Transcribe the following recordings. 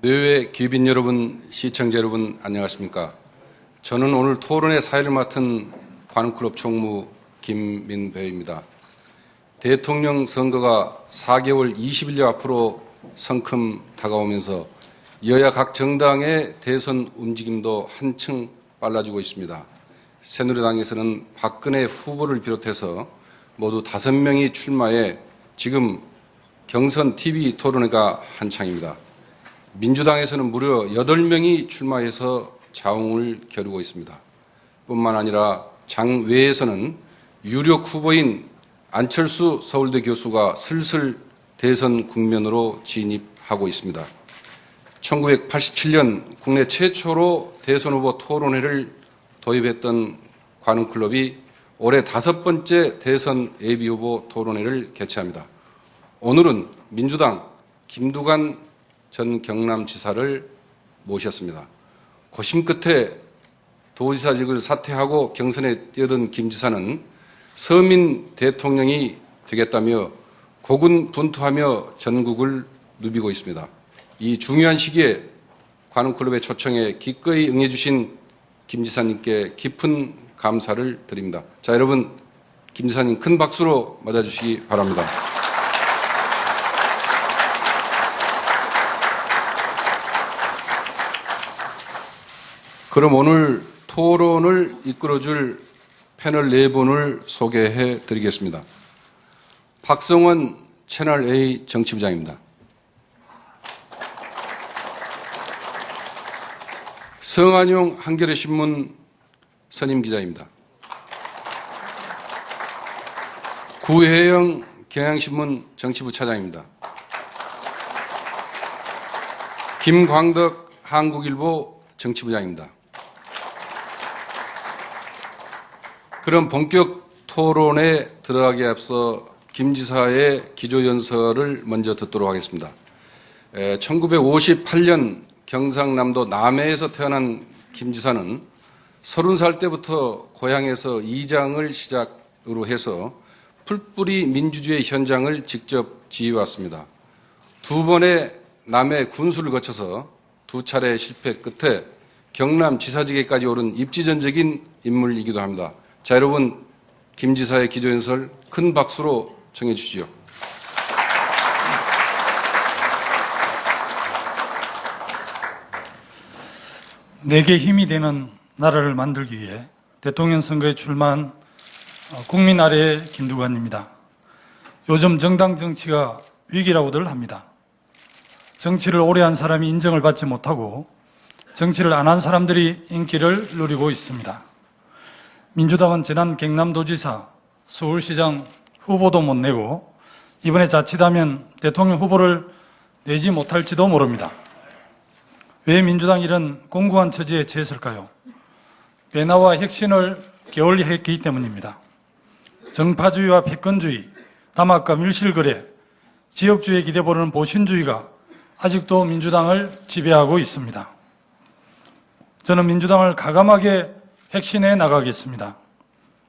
뇌외 귀빈 여러분, 시청자 여러분 안녕하십니까? 저는 오늘 토론의 사회를 맡은 관훈클럽 총무 김민배입니다. 대통령 선거가 4개월 20일여 앞으로 성큼 다가오면서 여야 각 정당의 대선 움직임도 한층 빨라지고 있습니다. 새누리당에서는 박근혜 후보를 비롯해서 모두 5명이 출마해 지금 경선 TV 토론회가 한창입니다. 민주당에서는 무려 8명이 출마해서 자웅을 겨루고 있습니다. 뿐만 아니라 장외에서는 유력 후보인 안철수 서울대 교수가 슬슬 대선 국면으로 진입하고 있습니다. 1987년 국내 최초로 대선 후보 토론회를 도입했던 관훈클럽이 올해 5번째 대선 예비후보 토론회를 개최합니다. 오늘은 민주당 김두관 전 경남지사를 모셨습니다. 고심 끝에 도지사직을 사퇴하고 경선에 뛰어든 김 지사는 서민 대통령이 되겠다며 고군분투하며 전국을 누비고 있습니다. 이 중요한 시기에 관훈클럽의 초청에 기꺼이 응해주신 김 지사님께 깊은 감사를 드립니다. 자, 여러분, 김 지사님 큰 박수로 맞아주시기 바랍니다. 그럼 오늘 토론을 이끌어줄 패널 4분을 소개해 드리겠습니다. 박성원 채널A 정치부장입니다. 성한용 한겨레신문 선임기자입니다. 구혜영 경향신문 정치부 차장입니다. 김광덕 한국일보 정치부장입니다. 그럼 본격 토론에 들어가기에 앞서 김 지사의 기조연설을 먼저 듣도록 하겠습니다. 1958년 경상남도 남해에서 태어난 김 지사는 30살 때부터 고향에서 이장을 시작으로 해서 풀뿌리 민주주의 현장을 직접 지휘해왔습니다. 2번의 남해 군수를 거쳐서 2차례 실패 끝에 경남지사직에까지 오른 입지전적인 인물이기도 합니다. 자, 여러분, 김 지사의 기조연설 큰 박수로 청해 주시죠. 내게 힘이 되는 나라를 만들기 위해 대통령 선거에 출마한 국민 아래의 김두관입니다. 요즘 정당 정치가 위기라고들 합니다. 정치를 오래 한 사람이 인정을 받지 못하고 정치를 안 한 사람들이 인기를 누리고 있습니다. 민주당은 지난 경남도지사, 서울시장 후보도 못 내고 이번에 자칫하면 대통령 후보를 내지 못할지도 모릅니다. 왜 민주당이 이런 공고한 처지에 처했을까요? 배나와 혁신을 게을리했기 때문입니다. 정파주의와 패권주의, 담합과 밀실거래, 지역주의에 기대보는 보신주의가 아직도 민주당을 지배하고 있습니다. 저는 민주당을 가감하게 혁신해 나가겠습니다.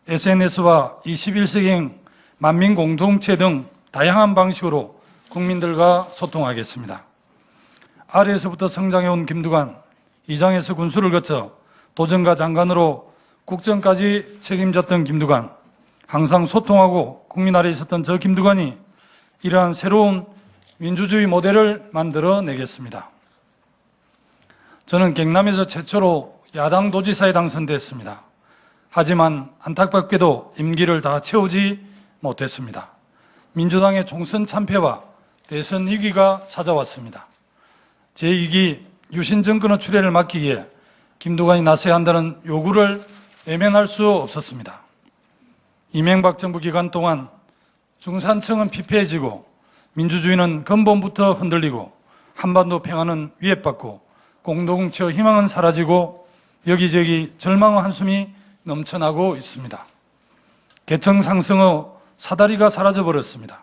SNS와 21세기형 만민공동체 등 다양한 방식으로 국민들과 소통하겠습니다. 아래에서부터 성장해온 김두관, 이장에서 군수를 거쳐 도정과 장관으로 국정까지 책임졌던 김두관, 항상 소통하고 국민 아래에 있었던 저 김두관이 이러한 새로운 민주주의 모델을 만들어내겠습니다. 저는 경남에서 최초로 야당 도지사에 당선됐습니다. 하지만 안타깝게도 임기를 다 채우지 못했습니다. 민주당의 총선 참패와 대선 위기가 찾아왔습니다. 제2기 유신 정권의 출현을 막기 위해 김두관이 나서야 한다는 요구를 외면할 수 없었습니다. 이명박 정부 기간 동안 중산층은 피폐해지고 민주주의는 근본부터 흔들리고 한반도 평화는 위협받고 공동체의 희망은 사라지고 여기저기 절망의 한숨이 넘쳐나고 있습니다. 계층 상승의 사다리가 사라져버렸습니다.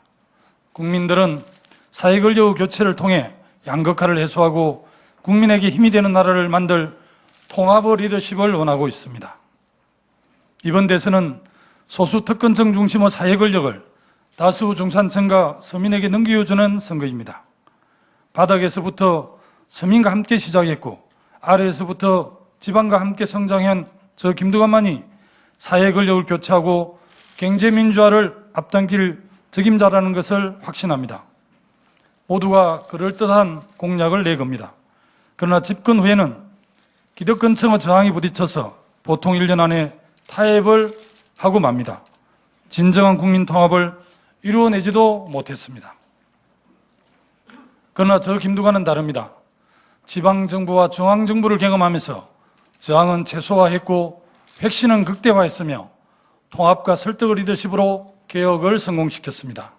국민들은 사회권력 교체를 통해 양극화를 해소하고 국민에게 힘이 되는 나라를 만들 통합의 리더십을 원하고 있습니다. 이번 대선은 소수 특권층 중심의 사회 권력을 다수 중산층과 서민에게 넘겨주는 선거입니다. 바닥에서부터 서민과 함께 시작했고 아래에서부터 지방과 함께 성장한 저 김두관만이 사회 권력을 교체하고 경제민주화를 앞당길 적임자라는 것을 확신합니다. 모두가 그럴듯한 공약을 내겁니다. 그러나 집권 후에는 기득권층의 저항이 부딪혀서 보통 1년 안에 타협을 하고 맙니다. 진정한 국민 통합을 이루어내지도 못했습니다. 그러나 저 김두관은 다릅니다. 지방정부와 중앙정부를 경험하면서 저항은 최소화했고 혁신은 극대화했으며 통합과 설득의 리더십으로 개혁을 성공시켰습니다.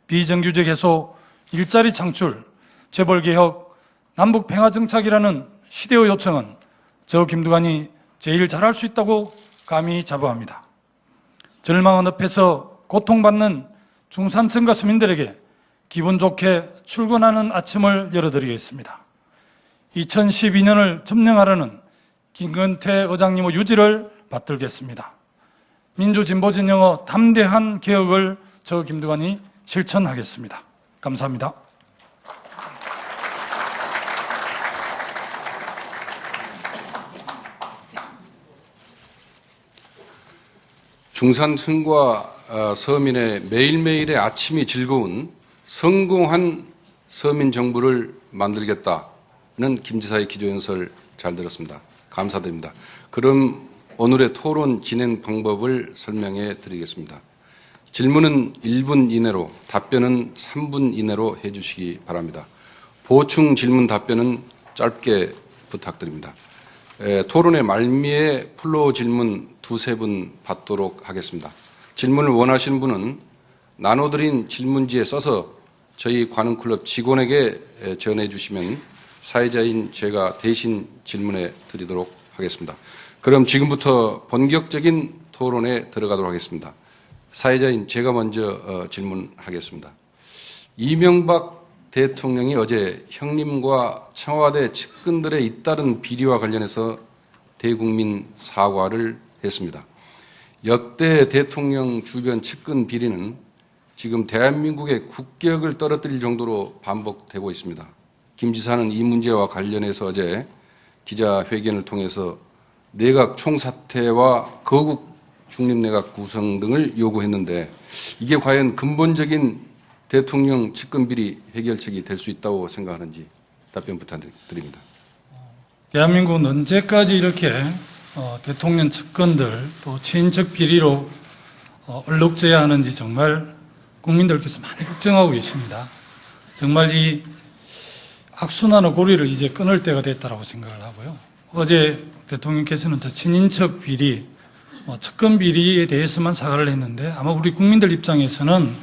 비정규직 해소, 일자리 창출, 재벌개혁, 남북평화정착이라는 시대의 요청은 저 김두관이 제일 잘할 수 있다고 감히 자부합니다. 절망의 늪에서 고통받는 중산층과 서민들에게 기분 좋게 출근하는 아침을 열어드리겠습니다. 2012년을 점령하려는 김건태 의장님의 유지를 받들겠습니다. 민주진보진영의 담대한 개혁을 저 김두관이 실천하겠습니다. 감사합니다. 중산층과 서민의 매일매일의 아침이 즐거운 성공한 서민 정부를 만들겠다는 김 지사의 기조연설 잘 들었습니다. 감사드립니다. 그럼 오늘의 토론 진행 방법을 설명해 드리겠습니다. 질문은 1분 이내로, 답변은 3분 이내로 해 주시기 바랍니다. 보충 질문 답변은 짧게 부탁드립니다. 토론의 말미에 플로어 질문 2-3분 받도록 하겠습니다. 질문을 원하시는 분은 나눠드린 질문지에 써서 저희 관훈클럽 직원에게 전해 주시면 사회자인 제가 대신 질문해 드리도록 하겠습니다. 그럼 지금부터 본격적인 토론에 들어가도록 하겠습니다. 사회자인 제가 먼저 질문하겠습니다. 이명박 대통령이 어제 형님과 청와대 측근들의 잇따른 비리와 관련해서 대국민 사과를 했습니다. 역대 대통령 주변 측근 비리는 지금 대한민국의 국격을 떨어뜨릴 정도로 반복되고 있습니다. 김 지사는 이 문제와 관련해서 어제 기자회견을 통해서 내각 총사퇴와 거국 중립내각 구성 등을 요구했는데 이게 과연 근본적인 대통령 측근 비리 해결책이 될 수 있다고 생각하는지 답변 부탁드립니다. 대한민국은 언제까지 이렇게 대통령 측근들 또 친인척 비리로 얼룩져야 하는지 정말 국민들께서 많이 걱정하고 계십니다. 정말 이 악순환의 고리를 이제 끊을 때가 됐다고 생각을 하고요. 어제 대통령께서는 저 친인척 비리, 측근 비리에 대해서만 사과를 했는데 아마 우리 국민들 입장에서는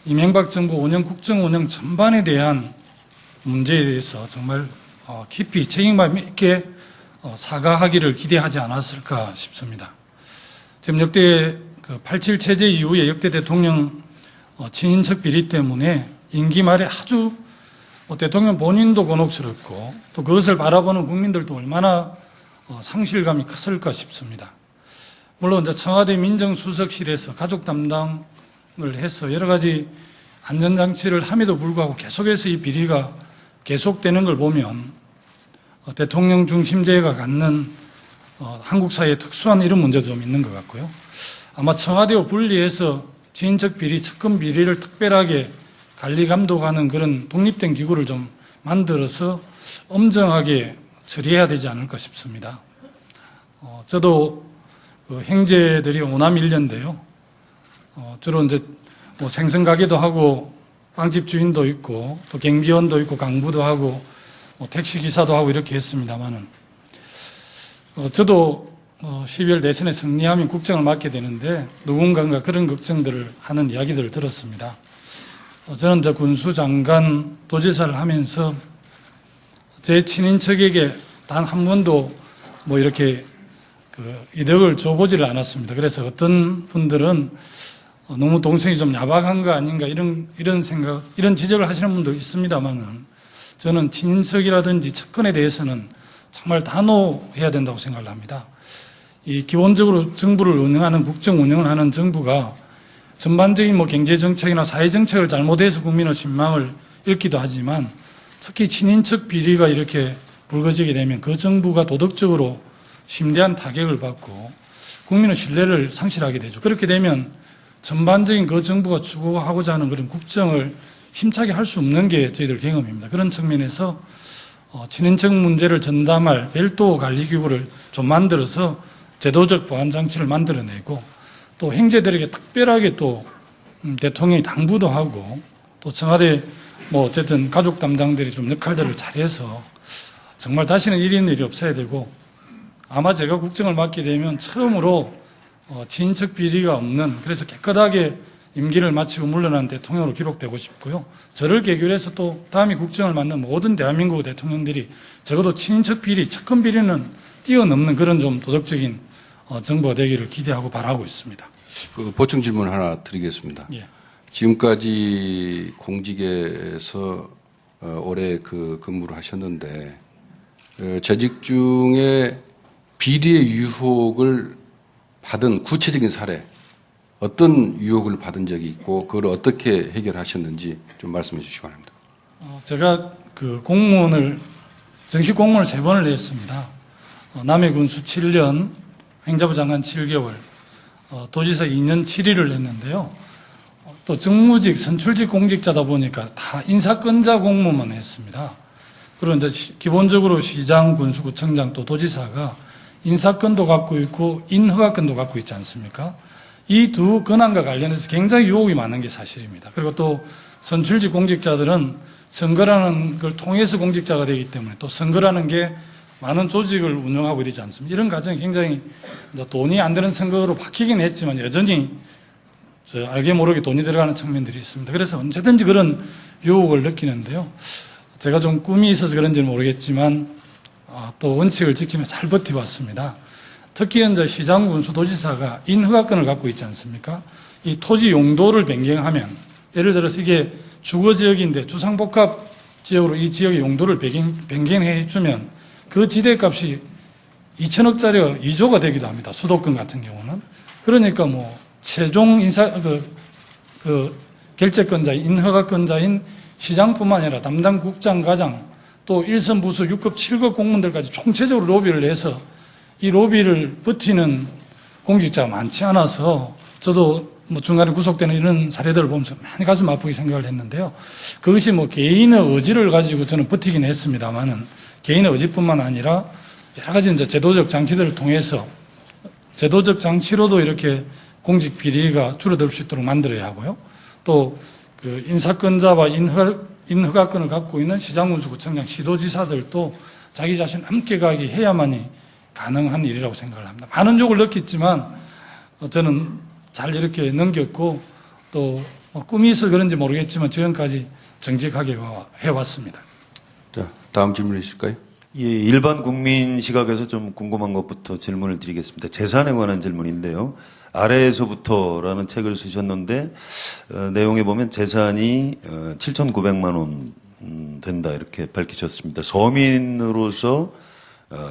이명박 정부 5년 국정 운영 전반에 대한 문제에 대해서 정말 깊이 책임감 있게 사과하기를 기대하지 않았을까 싶습니다. 지금 역대 87 체제 이후에 역대 대통령 친인척 비리 때문에 임기 말에 아주 대통령 본인도 곤혹스럽고 또 그것을 바라보는 국민들도 얼마나 상실감이 컸을까 싶습니다. 물론 이제 청와대 민정수석실에서 가족 담당을 해서 여러 가지 안전장치를 함에도 불구하고 계속해서 이 비리가 계속되는 걸 보면 대통령 중심제가 갖는 한국 사회의 특수한 이런 문제도 좀 있는 것 같고요. 아마 청와대와 분리해서 친인척 비리, 측근 비리를 특별하게 관리 감독하는 그런 독립된 기구를 좀 만들어서 엄정하게 처리해야 되지 않을까 싶습니다. 저도 형제들이 오남 1년인데요. 주로 이제 생선가게도 하고 빵집 주인도 있고 또 경비원도 있고 강부도 하고 택시기사도 하고 이렇게 했습니다만은 저도 12월 대선에 승리하면 국정을 맡게 되는데 누군가가 그런 걱정들을 하는 이야기들을 들었습니다. 저는 이제 군수장관 도지사를 하면서 제 친인척에게 단 한 번도 이렇게 이득을 줘보지를 않았습니다. 그래서 어떤 분들은 너무 동생이 좀 야박한 거 아닌가 이런 생각, 이런 지적을 하시는 분도 있습니다만은 저는 친인척이라든지 측근에 대해서는 정말 단호해야 된다고 생각을 합니다. 이 기본적으로 정부를 운영하는 국정 운영을 하는 정부가 전반적인 경제 정책이나 사회 정책을 잘못해서 국민의 신망을 잃기도 하지만 특히 친인척 비리가 이렇게 불거지게 되면 그 정부가 도덕적으로 심대한 타격을 받고 국민의 신뢰를 상실하게 되죠. 그렇게 되면 전반적인 그 정부가 추구하고자 하는 그런 국정을 힘차게 할 수 없는 게 저희들 경험입니다. 그런 측면에서 친인척 문제를 전담할 별도 관리기구를 좀 만들어서 제도적 보완 장치를 만들어내고 또 행제들에게 특별하게 또 대통령이 당부도 하고 또 청와대 어쨌든 가족 담당들이 좀 역할들을 잘해서 정말 다시는 이런 일이 없어야 되고 아마 제가 국정을 맡게 되면 처음으로 친인척 비리가 없는 그래서 깨끗하게 임기를 마치고 물러난 대통령으로 기록되고 싶고요. 저를 계기로 해서 또 다음에 국정을 맡는 모든 대한민국 대통령들이 적어도 친인척 비리, 측근 비리는 뛰어넘는 그런 좀 도덕적인 정부가 되기를 기대하고 바라고 있습니다. 그 보충 질문 하나 드리겠습니다. 예. 지금까지 공직에서 오래 근무를 하셨는데 재직 중에 비리의 유혹을 받은 구체적인 사례, 어떤 유혹을 받은 적이 있고 그걸 어떻게 해결하셨는지 좀 말씀해 주시기 바랍니다. 제가 그 공무원을 정식 공무원을 3번을 했습니다. 남해군수 7년, 행자부 장관 7개월, 도지사 2년 7일을 했는데요. 또 정무직, 선출직 공직자다 보니까 다 인사권자 공무만 했습니다. 그리고 이제 기본적으로 시장, 군수, 구청장 또 도지사가 인사권도 갖고 있고 인허가권도 갖고 있지 않습니까? 이 두 권한과 관련해서 굉장히 유혹이 많은 게 사실입니다. 그리고 또 선출직 공직자들은 선거라는 걸 통해서 공직자가 되기 때문에 또 선거라는 게 많은 조직을 운영하고 이러지 않습니까? 이런 과정이 굉장히 돈이 안 드는 선거로 바뀌긴 했지만 여전히 알게 모르게 돈이 들어가는 측면들이 있습니다. 그래서 언제든지 그런 유혹을 느끼는데요. 제가 좀 꿈이 있어서 그런지는 모르겠지만 또 원칙을 지키며 잘 버텨왔습니다. 특히 이제 시장, 군수, 도지사가 인허가권을 갖고 있지 않습니까? 이 토지 용도를 변경하면 예를 들어서 이게 주거지역인데 주상복합 지역으로 이 지역의 용도를 변경해 주면 그 지대값이 2천억짜리가 2조가 되기도 합니다. 수도권 같은 경우는. 그러니까 최종 결재권자인 인허가권자인 시장뿐만 아니라 담당 국장, 과장 또 1선 부서 6급, 7급 공무원들까지 총체적으로 로비를 해서 이 로비를 버티는 공직자가 많지 않아서 저도 중간에 구속되는 이런 사례들을 보면서 많이 가슴 아프게 생각을 했는데요. 그것이 개인의 의지를 가지고 저는 버티긴 했습니다만은 개인의 의지뿐만 아니라 여러 가지 이제 제도적 장치들을 통해서 제도적 장치로도 이렇게 공직 비리가 줄어들 수 있도록 만들어야 하고요. 또 그 인사권자와 인허가권을 갖고 있는 시장군수, 구청장, 시도지사들도 자기 자신 함께가기 해야만이 가능한 일이라고 생각을 합니다. 많은 욕을 느꼈지만 저는 잘 이렇게 넘겼고 또 꿈이 있어 그런지 모르겠지만 지금까지 정직하게 해왔습니다. 자, 다음 질문해 주실까요? 예, 일반 국민 시각에서 좀 궁금한 것부터 질문을 드리겠습니다. 재산에 관한 질문인데요. 아래에서부터라는 책을 쓰셨는데 내용에 보면 재산이 7,900만 원 된다 이렇게 밝히셨습니다. 서민으로서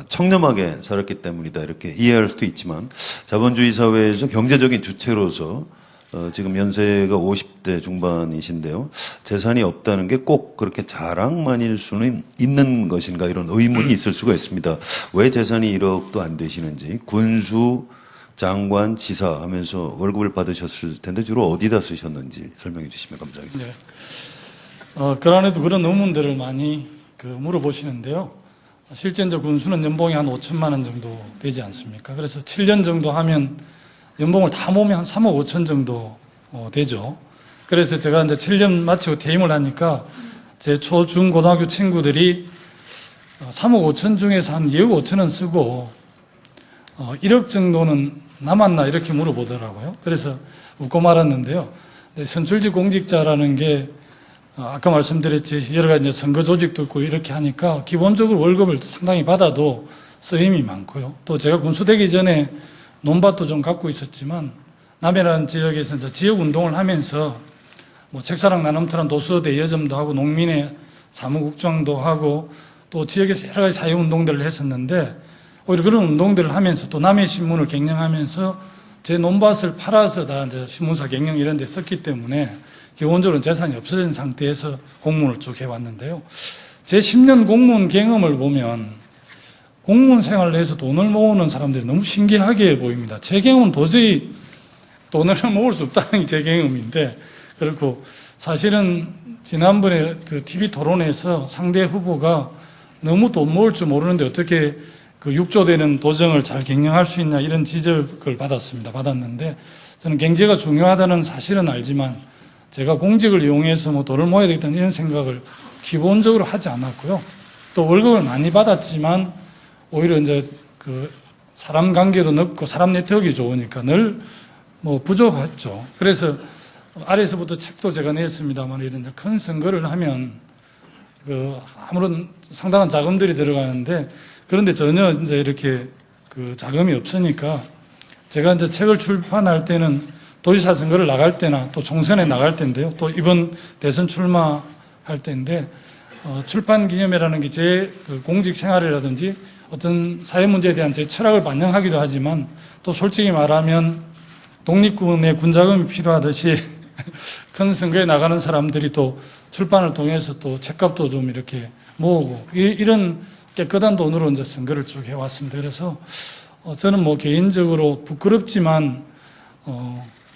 청렴하게 살았기 때문이다 이렇게 이해할 수도 있지만 자본주의 사회에서 경제적인 주체로서 지금 연세가 50대 중반이신데요. 재산이 없다는 게 꼭 그렇게 자랑만일 수는 있는 것인가 이런 의문이 있을 수가 있습니다. 왜 재산이 1억도 안 되시는지 군수, 장관, 지사 하면서 월급을 받으셨을 텐데 주로 어디다 쓰셨는지 설명해 주시면 감사하겠습니다. 네. 그간에도 그런 의문들을 많이 물어보시는데요. 실제 이제 군수는 연봉이 한 5천만 원 정도 되지 않습니까? 그래서 7년 정도 하면 연봉을 다 모으면 한 3억 5천 정도 되죠. 그래서 제가 이제 7년 마치고 퇴임을 하니까 제 초, 중, 고등학교 친구들이 3억 5천 중에서 한 2억 5천은 쓰고 1억 정도는 남았나 이렇게 물어보더라고요. 그래서 웃고 말았는데요. 선출직 공직자라는 게 아까 말씀드렸지 여러 가지 선거 조직도 있고 이렇게 하니까 기본적으로 월급을 상당히 받아도 쓰임이 많고요. 또 제가 군수되기 전에 논밭도 좀 갖고 있었지만 남해라는 지역에서 이제 지역 운동을 하면서 책사랑 나눔터란 도서대 여점도 하고 농민의 사무국장도 하고 또 지역에서 여러 가지 사회운동들을 했었는데 오히려 그런 운동들을 하면서 또 남해 신문을 경영하면서 제 논밭을 팔아서 다 이제 신문사 경영 이런 데 썼기 때문에 기본적으로 재산이 없어진 상태에서 공무원을 쭉 해왔는데요. 제 10년 공무원 경험을 보면 공무원 생활을 해서 돈을 모으는 사람들이 너무 신기하게 보입니다. 제 경험은 도저히 돈을 모을 수 없다는 게 제 경험인데, 그렇고 사실은 지난번에 그 TV 토론에서 상대 후보가 너무 돈 모을 줄 모르는데 어떻게 그 6조 되는 도정을 잘 경영할 수 있냐 이런 지적을 받았는데, 저는 경제가 중요하다는 사실은 알지만 제가 공직을 이용해서 뭐 돈을 모아야 되겠다는 이런 생각을 기본적으로 하지 않았고요. 또 월급을 많이 받았지만 오히려 이제 그 사람 관계도 넓고 사람 네트워크가 좋으니까 늘 뭐 부족했죠. 그래서 아래에서부터 책도 제가 냈습니다만 이런 큰 선거를 하면 그 아무런 상당한 자금들이 들어가는데, 그런데 전혀 이제 이렇게 그 자금이 없으니까 제가 이제 책을 출판할 때는 도지사 선거를 나갈 때나 또 총선에 나갈 때인데요. 또 이번 대선 출마할 때인데, 출판 기념회라는 게 제 그 공직 생활이라든지 어떤 사회 문제에 대한 제 철학을 반영하기도 하지만, 또 솔직히 말하면 독립군의 군자금이 필요하듯이 큰 선거에 나가는 사람들이 또 출판을 통해서 또 책값도 좀 이렇게 모으고 이런 깨끗한 돈으로 이제 선거를 쭉 해왔습니다. 그래서 저는 뭐 개인적으로 부끄럽지만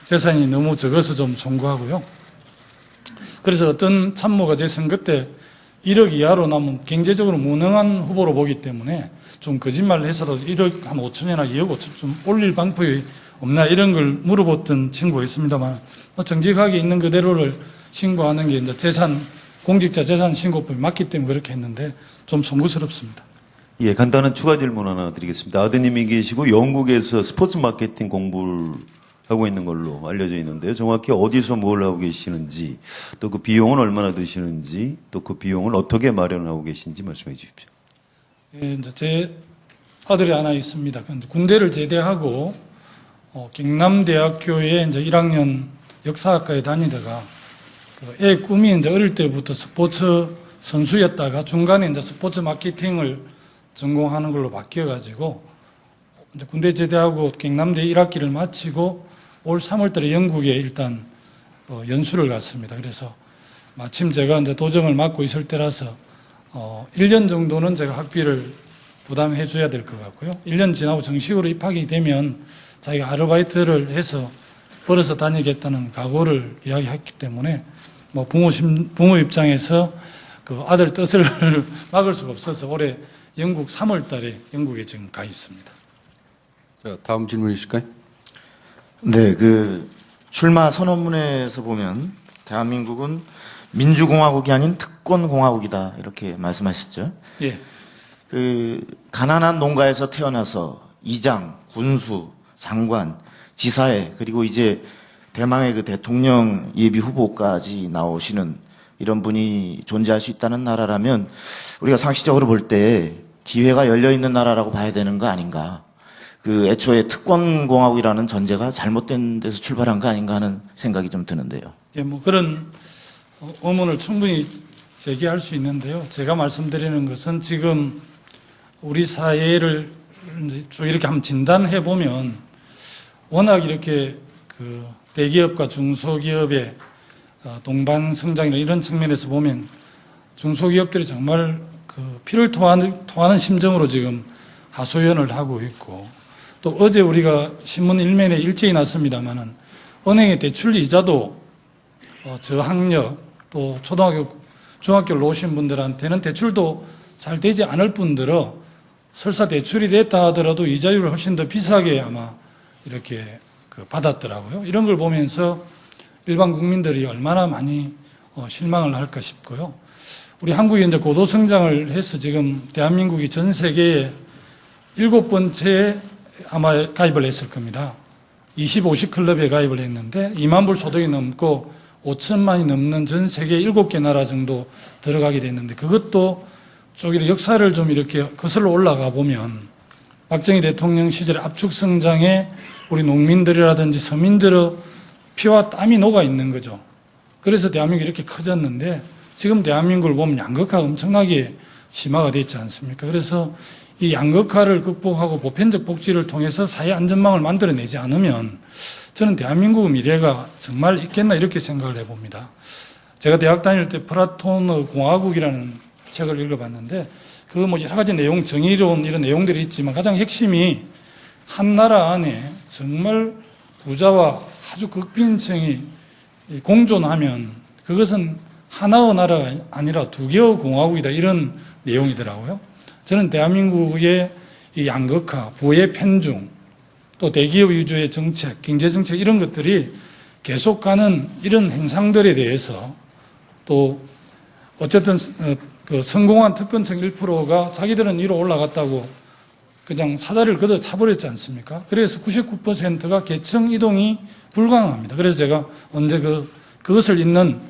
재산이 너무 적어서 좀 송구하고요. 그래서 어떤 참모가 제 선거 때 1억 이하로 나면 경제적으로 무능한 후보로 보기 때문에 좀 거짓말을 해서도 1억 한 5천이나 2억 5천 좀 올릴 방법이 없나 이런 걸 물어봤던 친구가 있습니다만, 정직하게 있는 그대로를 신고하는 게 이제 공직자 재산 신고법이 맞기 때문에 그렇게 했는데 좀 송구스럽습니다. 예, 간단한 추가 질문 하나 드리겠습니다. 아드님이 계시고 영국에서 스포츠 마케팅 공부를 하고 있는 걸로 알려져 있는데요. 정확히 어디서 뭘 하고 계시는지, 또 그 비용은 얼마나 드시는지, 또 그 비용을 어떻게 마련하고 계신지 말씀해 주십시오. 예, 이제 제 아들이 하나 있습니다. 군대를 제대하고 경남대학교에 이제 1학년 역사학과에 다니다가 애 꿈이 이제 어릴 때부터 스포츠 선수였다가 중간에 이제 스포츠 마케팅을 전공하는 걸로 바뀌어가지고 이제 군대 제대하고 경남대 1학기를 마치고 올 3월달에 영국에 일단 연수를 갔습니다. 그래서 마침 제가 이제 도정을 맡고 있을 때라서 1년 정도는 제가 학비를 부담해 줘야 될 것 같고요. 1년 지나고 정식으로 입학이 되면 자기가 아르바이트를 해서 벌어서 다니겠다는 각오를 이야기했기 때문에 뭐 부모 입장에서 그 아들 뜻을 막을 수가 없어서 올해 영국 3월 달에 영국에 지금 가 있습니다. 자, 다음 질문 주실까요? 네, 그 출마 선언문에서 보면 대한민국은 민주공화국이 아닌 특권공화국이다 이렇게 말씀하셨죠. 예. 그 가난한 농가에서 태어나서 이장, 군수, 장관, 지사회 그리고 이제 대망의 그 대통령 예비 후보까지 나오시는 이런 분이 존재할 수 있다는 나라라면 우리가 상식적으로 볼 때 기회가 열려 있는 나라라고 봐야 되는 거 아닌가. 그 애초에 특권공화국이라는 전제가 잘못된 데서 출발한 거 아닌가 하는 생각이 좀 드는데요. 예, 뭐 그런 의문을 충분히 제기할 수 있는데요. 제가 말씀드리는 것은 지금 우리 사회를 이제 쭉 이렇게 한번 진단해 보면 워낙 이렇게 그 대기업과 중소기업의 동반 성장이나 이런 측면에서 보면 중소기업들이 정말 그 피를 토하는 심정으로 지금 하소연을 하고 있고, 또 어제 우리가 신문 일면에 일제히 났습니다만은 은행의 대출 이자도 저학력 또 초등학교, 중학교를 오신 분들한테는 대출도 잘 되지 않을 뿐더러 설사 대출이 됐다 하더라도 이자율을 훨씬 더 비싸게 아마 이렇게 받았더라고요. 이런 걸 보면서 일반 국민들이 얼마나 많이 실망을 할까 싶고요. 우리 한국이 이제 고도 성장을 해서 지금 대한민국이 전 세계에 7번째 아마 가입을 했을 겁니다. 25시 클럽에 가입을 했는데 2만 불 소득이 넘고 5천만이 넘는 전 세계 7개 나라 정도 들어가게 됐는데, 그것도 쭉 역사를 좀 이렇게 거슬러 올라가 보면 박정희 대통령 시절에 압축 성장에 우리 농민들이라든지 서민들의 피와 땀이 녹아 있는 거죠. 그래서 대한민국이 이렇게 커졌는데 지금 대한민국을 보면 양극화가 엄청나게 심화가 되어 있지 않습니까? 그래서 이 양극화를 극복하고 보편적 복지를 통해서 사회 안전망을 만들어내지 않으면 저는 대한민국의 미래가 정말 있겠나 이렇게 생각을 해봅니다. 제가 대학 다닐 때 플라톤의 공화국이라는 책을 읽어봤는데 그 뭐 여러 가지 내용, 정의로운 이런 내용들이 있지만 가장 핵심이 한 나라 안에 정말 부자와 아주 극빈층이 공존하면 그것은 하나의 나라가 아니라 두 개의 공화국이다, 이런 내용이더라고요. 저는 대한민국의 이 양극화, 부의 편중, 또 대기업 위주의 정책, 경제정책 이런 것들이 계속 가는 이런 현상들에 대해서 또 어쨌든 그 성공한 특권층 1%가 자기들은 위로 올라갔다고 그냥 사다리를 걷어 차버렸지 않습니까? 그래서 99%가 계층 이동이 불가능합니다. 그래서 제가 언제 그것을 잇는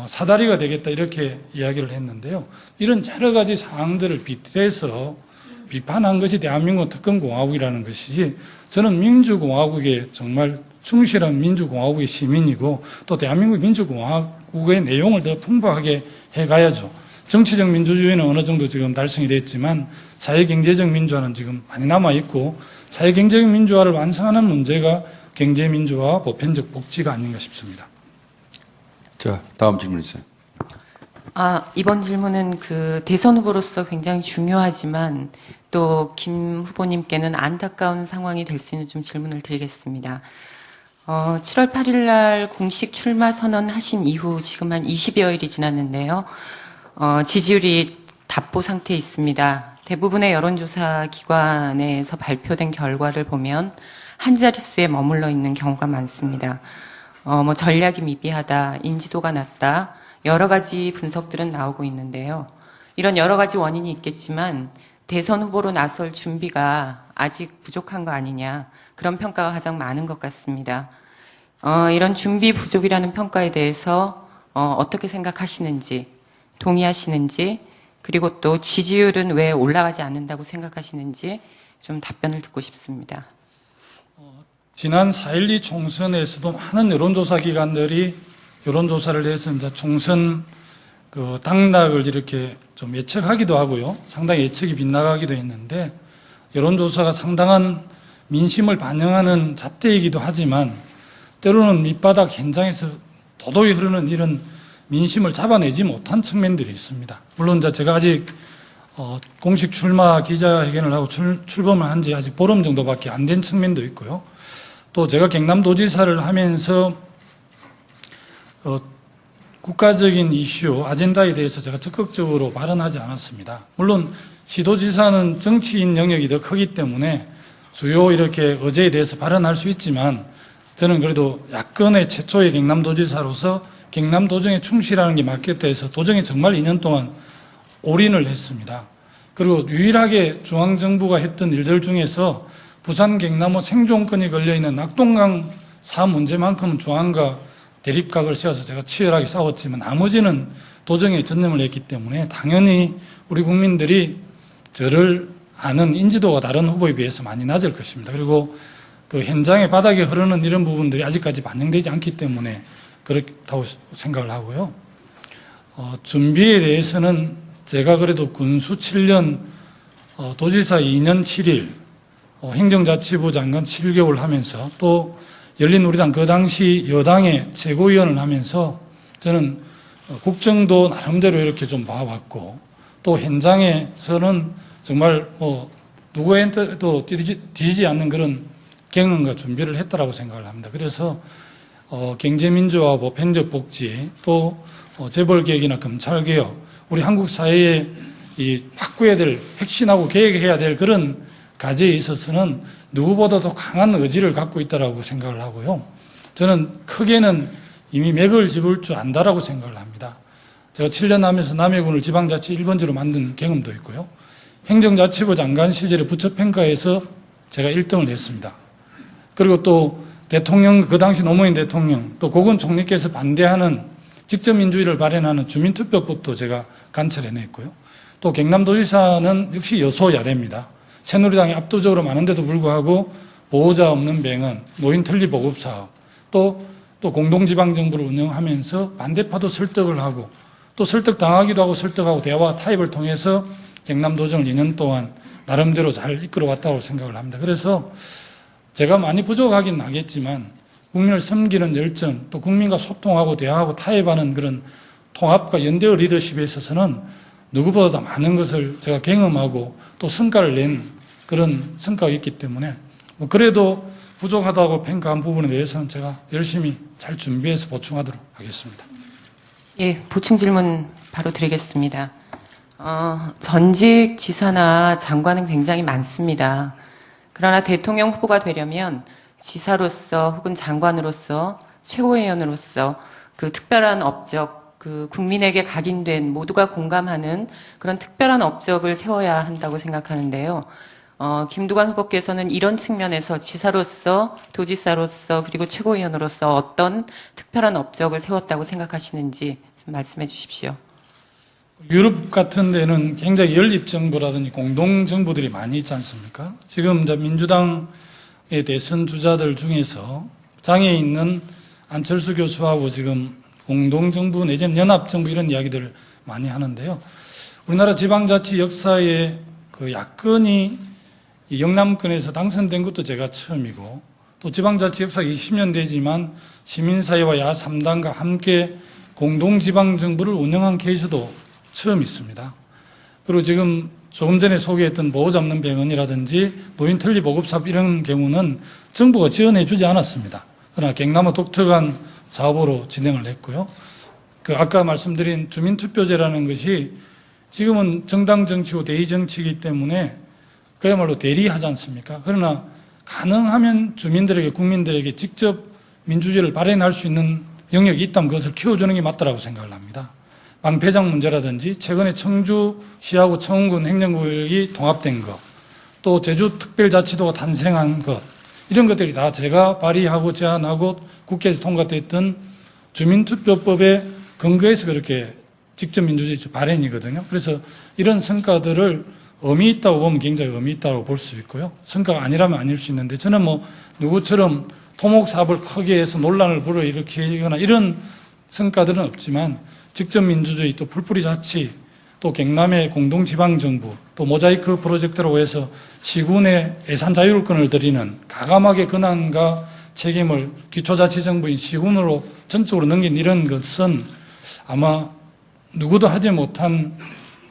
사다리가 되겠다 이렇게 이야기를 했는데요. 이런 여러 가지 사항들을 빗대서 비판한 것이 대한민국 특권공화국이라는 것이지, 저는 민주공화국의 정말 충실한 민주공화국의 시민이고 또 대한민국 민주공화국의 내용을 더 풍부하게 해가야죠. 정치적 민주주의는 어느 정도 지금 달성이 됐지만 사회경제적 민주화는 지금 많이 남아있고, 사회경제적 민주화를 완성하는 문제가 경제민주화와 보편적 복지가 아닌가 싶습니다. 자, 다음 질문 있어요. 이번 질문은 그 대선 후보로서 굉장히 중요하지만 또 김 후보님께는 안타까운 상황이 될 수 있는 좀 질문을 드리겠습니다. 7월 8일 날 공식 출마 선언하신 이후 지금 한 20여일이 지났는데요. 지지율이 답보 상태에 있습니다. 대부분의 여론조사 기관에서 발표된 결과를 보면 한 자릿수에 머물러 있는 경우가 많습니다. 전략이 미비하다, 인지도가 낮다, 여러 가지 분석들은 나오고 있는데요. 이런 여러 가지 원인이 있겠지만 대선 후보로 나설 준비가 아직 부족한 거 아니냐, 그런 평가가 가장 많은 것 같습니다. 이런 준비 부족이라는 평가에 대해서 어떻게 생각하시는지, 동의하시는지, 그리고 또 지지율은 왜 올라가지 않는다고 생각하시는지 좀 답변을 듣고 싶습니다. 지난 4.12 총선에서도 많은 여론조사 기관들이 여론조사를 해서 이제 총선 그 당락을 이렇게 좀 예측하기도 하고요. 상당히 예측이 빗나가기도 했는데, 여론조사가 상당한 민심을 반영하는 잣대이기도 하지만 때로는 밑바닥 현장에서 도도히 흐르는 이런 민심을 잡아내지 못한 측면들이 있습니다. 물론 제가 아직 공식 출마 기자회견을 하고 출범을 한 지 아직 보름 정도밖에 안 된 측면도 있고요. 또 제가 경남도지사를 하면서 국가적인 이슈, 아젠다에 대해서 제가 적극적으로 발언하지 않았습니다. 물론 시도지사는 정치인 영역이 더 크기 때문에 주요 이렇게 의제에 대해서 발언할 수 있지만, 저는 그래도 야권의 최초의 경남도지사로서 경남도정에 충실하는 게 맞겠다 해서 도정에 정말 2년 동안 올인을 했습니다. 그리고 유일하게 중앙정부가 했던 일들 중에서 부산 경남의 생존권이 걸려있는 낙동강 사 문제만큼은 중앙과 대립각을 세워서 제가 치열하게 싸웠지만 나머지는 도정에 전념을 했기 때문에 당연히 우리 국민들이 저를 아는 인지도가 다른 후보에 비해서 많이 낮을 것입니다. 그리고 그 현장의 바닥에 흐르는 이런 부분들이 아직까지 반영되지 않기 때문에 그렇다고 생각을 하고요. 준비에 대해서는 제가 그래도 군수 7년, 도지사 2년 7일, 행정자치부 장관 7개월 하면서 또 열린우리당 그 당시 여당의 최고위원을 하면서 저는 국정도 나름대로 이렇게 좀 봐왔고, 또 현장에서는 정말 누구한테도 뒤지지 않는 그런 경험과 준비를 했다라고 생각을 합니다. 그래서 경제민주화, 보편적 복지, 또 재벌개혁이나 검찰개혁, 우리 한국 사회에 바꿔야 될, 혁신하고 개혁해야 될 그런 과제에 있어서는 누구보다도 강한 의지를 갖고 있다고 생각을 하고요. 저는 크게는 이미 맥을 짚을 줄 안다라고 생각을 합니다. 제가 7년 하면서 남해군을 지방자치 1번지로 만든 경험도 있고요. 행정자치부 장관 시절에 부처평가에서 제가 1등을 했습니다. 그리고 또 대통령, 그 당시 노무현 대통령, 또 고건 총리께서 반대하는 직접민주주의를 발현하는 주민투표법도 제가 관철해냈고요. 또 경남도지사는 역시 여소야대입니다. 새누리당이 압도적으로 많은데도 불구하고 보호자 없는 병원, 노인 틀니 보급 사업, 또 공동지방정부를 운영하면서 반대파도 설득을 하고, 또 설득당하기도 하고 설득하고 대화와 타협을 통해서 경남도정을 2년 동안 나름대로 잘 이끌어왔다고 생각을 합니다. 그래서 제가 많이 부족하긴 하겠지만 국민을 섬기는 열정, 또 국민과 소통하고 대화하고 타협하는 그런 통합과 연대의 리더십에 있어서는 누구보다 많은 것을 제가 경험하고 또 성과를 낸 그런 성과가 있기 때문에 뭐 그래도 부족하다고 평가한 부분에 대해서는 제가 열심히 잘 준비해서 보충하도록 하겠습니다. 예, 보충 질문 바로 드리겠습니다. 전직 지사나 장관은 굉장히 많습니다. 그러나 대통령 후보가 되려면 지사로서 혹은 장관으로서 최고위원으로서 그 특별한 업적, 그 국민에게 각인된 모두가 공감하는 그런 특별한 업적을 세워야 한다고 생각하는데요. 김두관 후보께서는 이런 측면에서 지사로서, 도지사로서, 그리고 최고위원으로서 어떤 특별한 업적을 세웠다고 생각하시는지 좀 말씀해 주십시오. 유럽 같은 데는 굉장히 연립정부라든지 공동정부들이 많이 있지 않습니까? 지금 이제 민주당의 대선 주자들 중에서 장에 있는 안철수 교수하고 지금 공동정부 내지는 연합정부 이런 이야기들을 많이 하는데요. 우리나라 지방자치 역사에 그 야권이 이 영남권에서 당선된 것도 제가 처음이고 또 지방자치 역사가 20년 되지만 시민사회와 야3당과 함께 공동지방정부를 운영한 케이스도 처음 있습니다. 그리고 지금 조금 전에 소개했던 보호 잡는 병원이라든지 노인 틀니 보급 사업 이런 경우는 정부가 지원해 주지 않았습니다. 그러나 경남은 독특한 사업으로 진행을 했고요. 그 아까 말씀드린 주민투표제라는 것이 지금은 정당 정치고 대의 정치이기 때문에 그야말로 대리하지 않습니까? 그러나 가능하면 주민들에게 국민들에게 직접 민주주의를 발현할 수 있는 영역이 있다면 그것을 키워주는 게 맞다고 생각을 합니다. 방패장 문제라든지 최근에 청주시하고 청운군 행정구역이 통합된 것, 또 제주특별자치도가 탄생한 것, 이런 것들이 다 제가 발의하고 제안하고 국회에서 통과됐던 주민투표법의 근거에서 그렇게 직접 민주주의 발현이거든요. 그래서 이런 성과들을 의미 있다고 보면 굉장히 의미 있다고 볼 수 있고요. 성과가 아니라면 아닐 수 있는데 저는 뭐 누구처럼 토목 사업을 크게 해서 논란을 불어일으키거나 이런 성과들은 없지만 직접 민주주의 또 풀뿌리 자치 또 경남의 공동지방정부 또 모자이크 프로젝트라고 해서 시군의 예산 자율권을 드리는 가감하게 권한과 책임을 기초자치정부인 시군으로 전적으로 넘긴 이런 것은 아마 누구도 하지 못한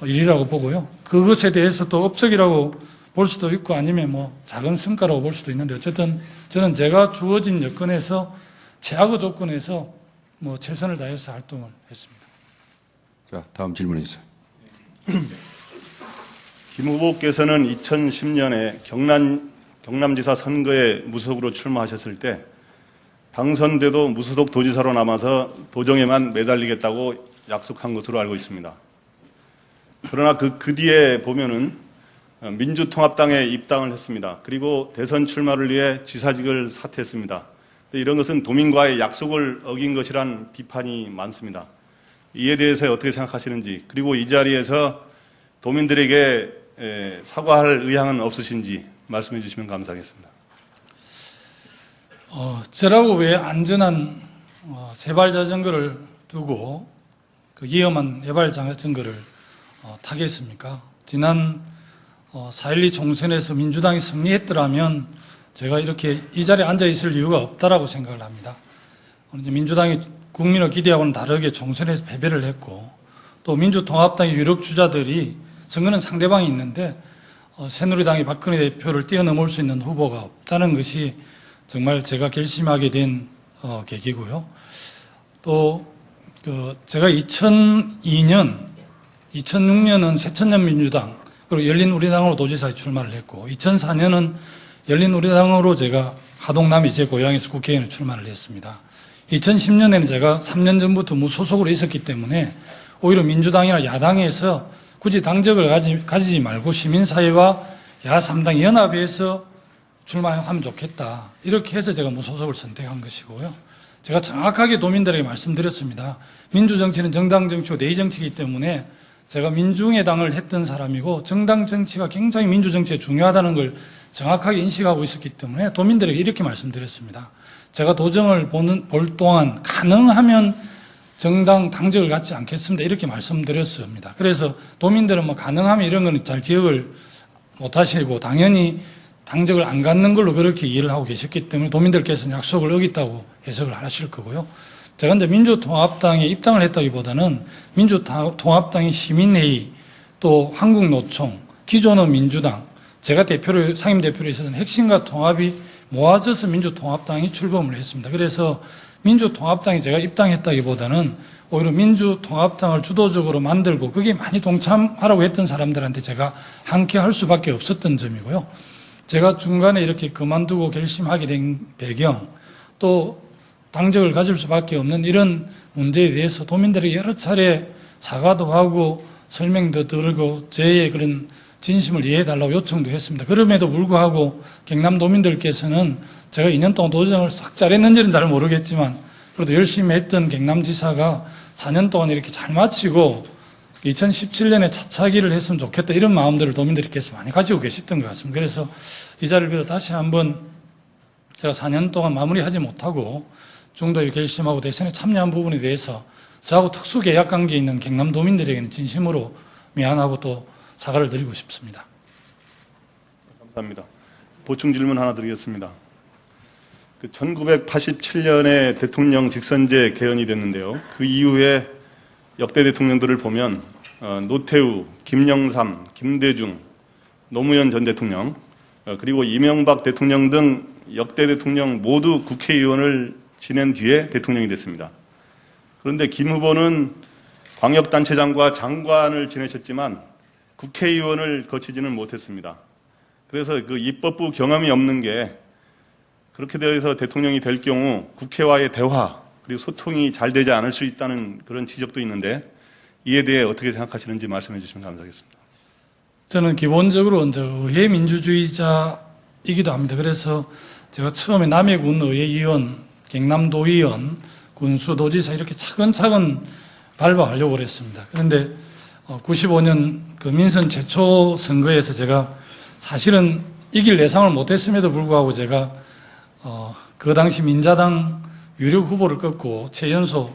일이라고 보고요. 그것에 대해서 또 업적이라고 볼 수도 있고 아니면 뭐 작은 성과라고 볼 수도 있는데 어쨌든 저는 제가 주어진 여건에서 최악의 조건에서 뭐 최선을 다해서 활동을 했습니다. 자, 다음 질문해 주세요. 김 후보께서는 2010년에 경남지사 선거에 무소속으로 출마하셨을 때 당선돼도 무소속 도지사로 남아서 도정에만 매달리겠다고 약속한 것으로 알고 있습니다. 그러나 그 뒤에 보면은 민주통합당에 입당을 했습니다. 그리고 대선 출마를 위해 지사직을 사퇴했습니다. 이런 것은 도민과의 약속을 어긴 것이란 비판이 많습니다. 이에 대해서 어떻게 생각하시는지, 그리고 이 자리에서 도민들에게 사과할 의향은 없으신지 말씀해 주시면 감사하겠습니다. 저라고 왜 안전한 세발 자전거를 두고 그 위험한 외발 자전거를 타겠습니까? 지난 4.12 총선에서 민주당이 승리했더라면 제가 이렇게 이 자리에 앉아 있을 이유가 없다라고 생각을 합니다. 민주당이 국민의 기대하고는 다르게 총선에서 패배를 했고 또 민주통합당의 유력 주자들이 선거는 상대방이 있는데 새누리당이 박근혜 대표를 뛰어넘을 수 있는 후보가 없다는 것이 정말 제가 결심하게 된 계기고요. 또 제가 2002년, 2006년은 새천년민주당 그리고 열린우리당으로 도지사에 출마를 했고 2004년은 열린우리당으로 제가 하동남이 제 고향에서 국회의원에 출마를 했습니다. 2010년에는 제가 3년 전부터 무소속으로 있었기 때문에 오히려 민주당이나 야당에서 굳이 당적을 가지지 말고 시민사회와 야3당 연합해서 출마하면 좋겠다. 이렇게 해서 제가 무소속을 선택한 것이고요. 제가 정확하게 도민들에게 말씀드렸습니다. 민주정치는 정당정치고 대의정치이기 때문에 제가 민중의당을 했던 사람이고 정당정치가 굉장히 민주정치에 중요하다는 걸 정확하게 인식하고 있었기 때문에 도민들에게 이렇게 말씀드렸습니다. 제가 도정을 볼 동안 가능하면 정당 당적을 갖지 않겠습니다. 이렇게 말씀드렸습니다. 그래서 도민들은 뭐 가능하면 이런 건 잘 기억을 못 하시고 당연히 당적을 안 갖는 걸로 그렇게 이해를 하고 계셨기 때문에 도민들께서는 약속을 어겼다고 해석을 하실 거고요. 제가 이제 민주통합당에 입당을 했다기보다는 민주통합당의 시민회의 또 한국노총, 기존의 민주당, 제가 상임대표로 있었던 핵심과 통합이 모아져서 민주통합당이 출범을 했습니다. 그래서 민주통합당이 제가 입당했다기보다는 오히려 민주통합당을 주도적으로 만들고 거기에 많이 동참하라고 했던 사람들한테 제가 함께할 수밖에 없었던 점이고요. 제가 중간에 이렇게 그만두고 결심하게 된 배경, 또 당적을 가질 수밖에 없는 이런 문제에 대해서 도민들에게 여러 차례 사과도 하고 설명도 드리고 저의 그런 진심을 이해해달라고 요청도 했습니다. 그럼에도 불구하고 경남 도민들께서는 제가 2년 동안 도정을 싹 잘했는지는 잘 모르겠지만 그래도 열심히 했던 경남지사가 4년 동안 이렇게 잘 마치고 2017년에 차차기를 했으면 좋겠다 이런 마음들을 도민들께서 많이 가지고 계셨던 것 같습니다. 그래서 이 자리를 빌어 다시 한번 제가 4년 동안 마무리하지 못하고 중도에 결심하고 대선에 참여한 부분에 대해서 저하고 특수계약 관계에 있는 경남 도민들에게는 진심으로 미안하고 또 사과를 드리고 싶습니다. 감사합니다. 보충 질문 하나 드리겠습니다. 1987년에 대통령 직선제 개헌이 됐는데요. 그 이후에 역대 대통령들을 보면 노태우, 김영삼, 김대중, 노무현 전 대통령, 그리고 이명박 대통령 등 역대 대통령 모두 국회의원을 지낸 뒤에 대통령이 됐습니다. 그런데 김 후보는 광역단체장과 장관을 지내셨지만 국회의원을 거치지는 못했습니다. 그래서 그 입법부 경험이 없는 게 그렇게 돼서 대통령이 될 경우 국회와의 대화 그리고 소통이 잘 되지 않을 수 있다는 그런 지적도 있는데 이에 대해 어떻게 생각하시는지 말씀해 주시면 감사하겠습니다. 저는 기본적으로 이제 의회 민주주의자이기도 합니다. 그래서 제가 처음에 남해군 의회의원, 경남도의원, 군수도지사 이렇게 차근차근 밟아가려고 그랬습니다. 그런데 95년 그 민선 최초 선거에서 제가 사실은 이길 예상을 못했음에도 불구하고 제가 그 당시 민자당 유력 후보를 꺾고 최연소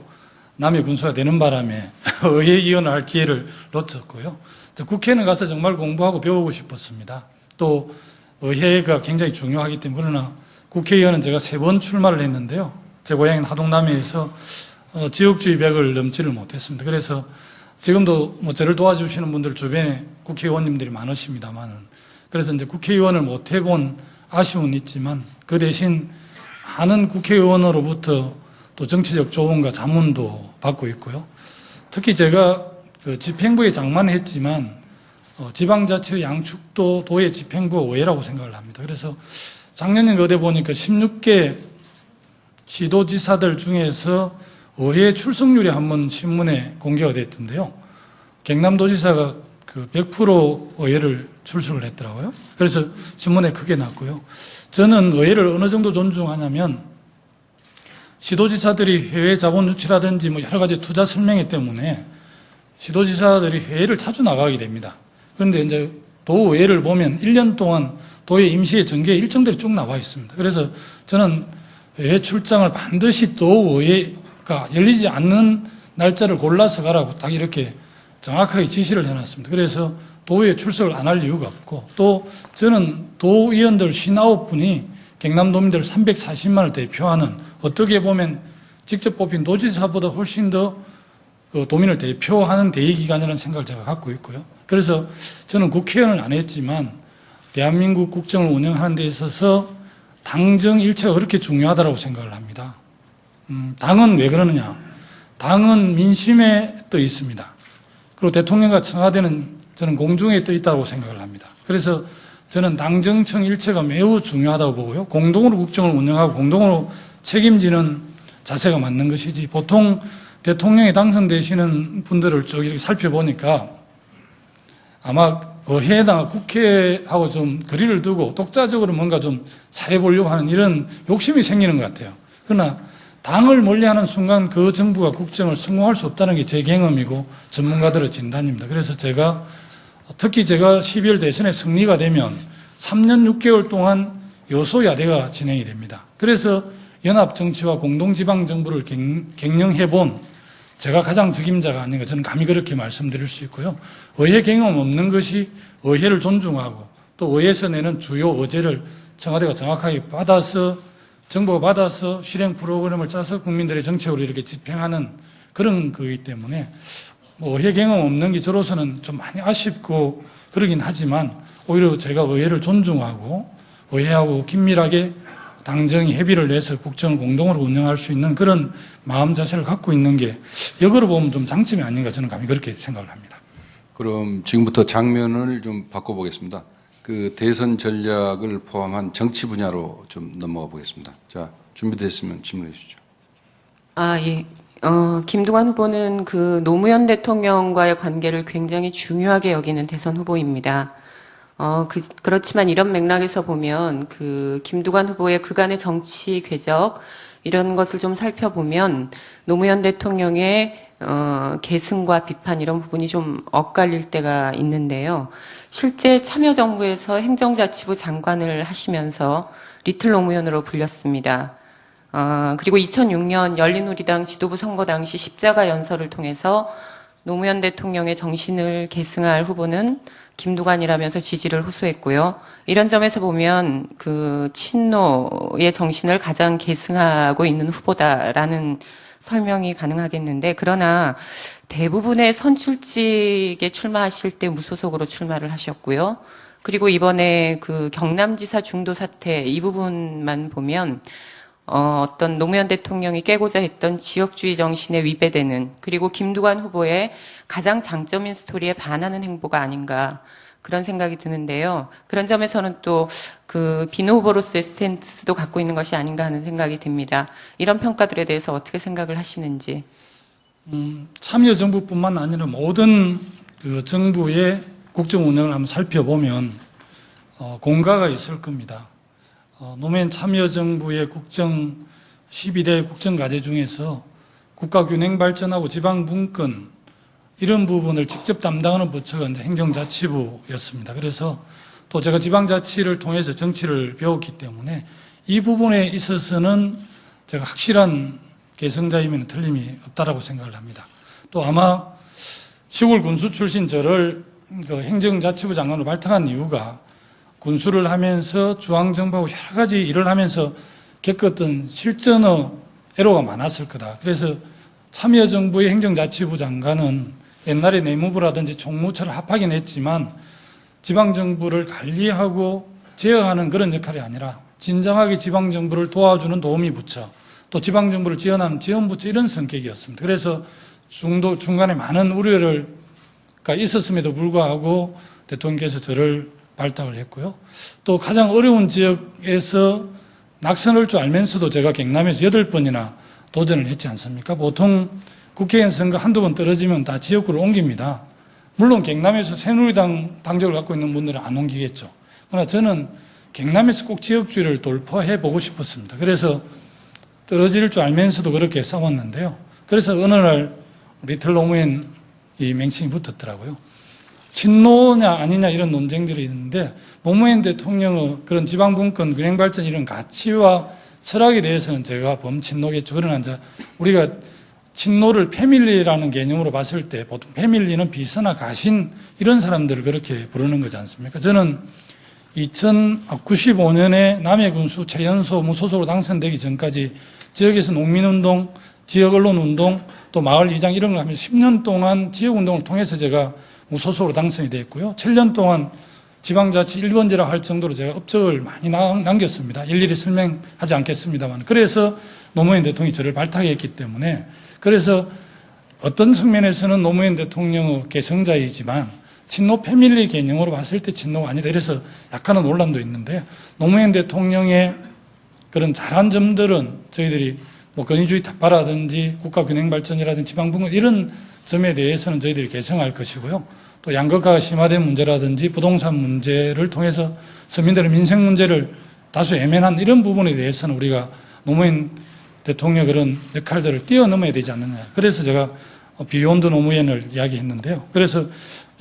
남해 군수가 되는 바람에 의회의원을 할 기회를 놓쳤고요. 국회는 가서 정말 공부하고 배우고 싶었습니다. 또 의회가 굉장히 중요하기 때문에 그러나 국회의원은 제가 3번 출마를 했는데요. 제 고향인 하동남해에서 지역주의 벽을 넘지를 못했습니다. 그래서 지금도 뭐 저를 도와주시는 분들 주변에 국회의원님들이 많으십니다만은 그래서 이제 국회의원을 못 해본 아쉬움은 있지만 그 대신 많은 국회의원으로부터 또 정치적 조언과 자문도 받고 있고요. 특히 제가 그 집행부에 장만했지만 지방자치 양축도 도의 집행부가 의회라고 생각을 합니다. 그래서 작년에 어디 보니까 16개 시도지사들 중에서 의회 출석률이 한번 신문에 공개가 됐던데요. 경남도지사가 그 100% 의회를 출석을 했더라고요. 그래서 신문에 크게 났고요. 저는 의회를 어느 정도 존중하냐면 시도지사들이 해외 자본 유치라든지 뭐 여러 가지 투자 설명회 때문에 시도지사들이 해외를 자주 나가게 됩니다. 그런데 이제 도의회를 보면 1년 동안 도의 임시회 정기회 일정들이 쭉 나와 있습니다. 그래서 저는 해외 출장을 반드시 도의회가 열리지 않는 날짜를 골라서 가라고 딱 이렇게 정확하게 지시를 해놨습니다. 그래서 도의회 출석을 안 할 이유가 없고 또 저는 도의원들 59분이 경남도민들 340만을 대표하는 어떻게 보면 직접 뽑힌 도지사보다 훨씬 더 그 도민을 대표하는 대의기관이라는 생각을 제가 갖고 있고요. 그래서 저는 국회의원을 안 했지만 대한민국 국정을 운영하는 데 있어서 당정 일체가 그렇게 중요하다고 생각을 합니다. 당은 왜 그러느냐? 당은 민심에 떠 있습니다. 그리고 대통령과 청와대는 저는 공중에 떠 있다고 생각을 합니다. 그래서 저는 당정청 일체가 매우 중요하다고 보고요. 공동으로 국정을 운영하고 공동으로 책임지는 자세가 맞는 것이지 보통 대통령에 당선되시는 분들을 쭉 이렇게 살펴보니까 아마 의회나 국회하고 좀 거리를 두고 독자적으로 뭔가 좀 잘해보려고 하는 이런 욕심이 생기는 것 같아요. 그러나 당을 멀리하는 순간 그 정부가 국정을 성공할 수 없다는 게 제 경험이고 전문가들의 진단입니다. 그래서 특히 제가 12월 대선에 승리가 되면 3년 6개월 동안 여소야대가 진행이 됩니다. 그래서 연합정치와 공동지방정부를 경영해본 제가 가장 적임자가 아닌가 저는 감히 그렇게 말씀드릴 수 있고요. 의회 경험 없는 것이 의회를 존중하고 또 의회에서 내는 주요 의제를 청와대가 정확하게 받아서 정부가 받아서 실행 프로그램을 짜서 국민들의 정책으로 이렇게 집행하는 그런 거기 때문에 뭐 의회 경험 없는 게 저로서는 좀 많이 아쉽고 그러긴 하지만 오히려 제가 의회를 존중하고 의회하고 긴밀하게 당정이 협의를 내서 국정을 공동으로 운영할 수 있는 그런 마음 자세를 갖고 있는 게 역으로 보면 좀 장점이 아닌가 저는 감히 그렇게 생각을 합니다. 그럼 지금부터 장면을 좀 바꿔보겠습니다. 그 대선 전략을 포함한 정치 분야로 좀 넘어가 보겠습니다. 자, 준비됐으면 질문해 주시죠. 예. 김두관 후보는 그 노무현 대통령과의 관계를 굉장히 중요하게 여기는 대선 후보입니다. 그렇지만 이런 맥락에서 보면 그 김두관 후보의 그간의 정치 궤적 이런 것을 좀 살펴보면 노무현 대통령의 계승과 비판 이런 부분이 좀 엇갈릴 때가 있는데요. 실제 참여정부에서 행정자치부 장관을 하시면서 리틀 노무현으로 불렸습니다. 그리고 2006년 열린우리당 지도부 선거 당시 십자가 연설을 통해서 노무현 대통령의 정신을 계승할 후보는 김두관이라면서 지지를 호소했고요. 이런 점에서 보면 그 친노의 정신을 가장 계승하고 있는 후보다라는 설명이 가능하겠는데, 그러나 대부분의 선출직에 출마하실 때 무소속으로 출마를 하셨고요. 그리고 이번에 그 경남지사 중도 사태 이 부분만 보면 어떤 노무현 대통령이 깨고자 했던 지역주의 정신에 위배되는, 그리고 김두관 후보의 가장 장점인 스토리에 반하는 행보가 아닌가 그런 생각이 드는데요. 그런 점에서는 또 그 비노 후보로서의 스탠스도 갖고 있는 것이 아닌가 하는 생각이 듭니다. 이런 평가들에 대해서 어떻게 생각을 하시는지. 참여정부뿐만 아니라 모든 그 정부의 국정 운영을 한번 살펴보면 공가가 있을 겁니다. 노무현 참여정부의 국정 12대 국정과제 중에서 국가균형 발전하고 지방분권 이런 부분을 직접 담당하는 부처가 이제 행정자치부였습니다. 그래서 또 제가 지방자치를 통해서 정치를 배웠기 때문에 이 부분에 있어서는 제가 확실한 계승자이면 틀림이 없다라고 생각을 합니다. 또 아마 시골 군수 출신 저를 그 행정자치부 장관으로 발탁한 이유가 군수를 하면서 중앙정부하고 여러 가지 일을 하면서 겪었던 실전의 애로가 많았을 거다. 그래서 참여정부의 행정자치부 장관은 옛날에 내무부라든지 총무처를 합하긴 했지만 지방정부를 관리하고 제어하는 그런 역할이 아니라 진정하게 지방정부를 도와주는 도우미 부처, 또 지방정부를 지원하는 지원부처 이런 성격이었습니다. 그래서 중간에 많은 우려가 있었음에도 불구하고 대통령께서 저를 발탁을 했고요. 또 가장 어려운 지역에서 낙선할 줄 알면서도 제가 경남에서 8번이나 도전을 했지 않습니까? 보통 국회의원 선거 한두 번 떨어지면 다 지역구를 옮깁니다. 물론 경남에서 새누리당 당적을 갖고 있는 분들은 안 옮기겠죠. 그러나 저는 경남에서 꼭 지역주의를 돌파해 보고 싶었습니다. 그래서 떨어질 줄 알면서도 그렇게 싸웠는데요. 그래서 어느 날 리틀 노무현 이 맹칭이 붙었더라고요. 친노냐 아니냐 이런 논쟁들이 있는데 노무현 대통령의 그런 지방분권, 균형발전 이런 가치와 철학에 대해서는 제가 범친노겠죠. 그러나 이제 우리가 친노를 패밀리라는 개념으로 봤을 때 보통 패밀리는 비서나 가신 이런 사람들을 그렇게 부르는 거지 않습니까? 저는 95년에 남해군수 최연소 무소속으로 당선되기 전까지 지역에서 농민운동, 지역언론운동, 또 마을이장 이런 걸 하면서 10년 동안 지역운동을 통해서 제가 무소속으로 당선이 됐고요. 7년 동안 지방자치 1번지라 할 정도로 제가 업적을 많이 남겼습니다. 일일이 설명하지 않겠습니다만. 그래서 노무현 대통령이 저를 발탁했기 때문에, 그래서 어떤 측면에서는 노무현 대통령의 계승자이지만 친노 패밀리 개념으로 봤을 때 친노가 아니다. 그래서 약간은 논란도 있는데요. 노무현 대통령의 그런 잘한 점들은 저희들이 뭐 권위주의 타파라든지 국가균형발전이라든지 지방분권 이런 점에 대해서는 저희들이 개선할 것이고요. 또 양극화가 심화된 문제라든지 부동산 문제를 통해서 서민들의 민생 문제를 다소 애매한 이런 부분에 대해서는 우리가 노무현 대통령 그런 역할들을 뛰어넘어야 되지 않느냐. 그래서 제가 비욘드 노무현을 이야기했는데요. 그래서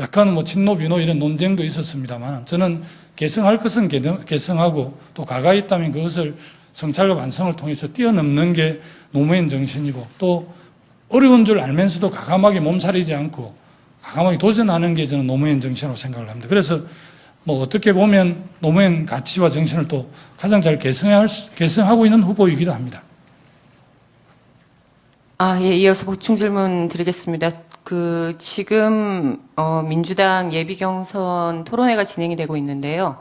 약간 뭐 친노 비노 이런 논쟁도 있었습니다만 저는 개성할 것은 개성하고 또 가가 있다면 그것을 성찰과 반성을 통해서 뛰어넘는 게 노무현 정신이고, 또 어려운 줄 알면서도 가감하게 몸살이지 않고 가감하게 도전하는 게 저는 노무현 정신이라고 생각을 합니다. 그래서 뭐 어떻게 보면 노무현 가치와 정신을 또 가장 잘 계승하고 있는 후보이기도 합니다. 예, 이어서 보충 질문 드리겠습니다. 지금 민주당 예비경선 토론회가 진행이 되고 있는데요.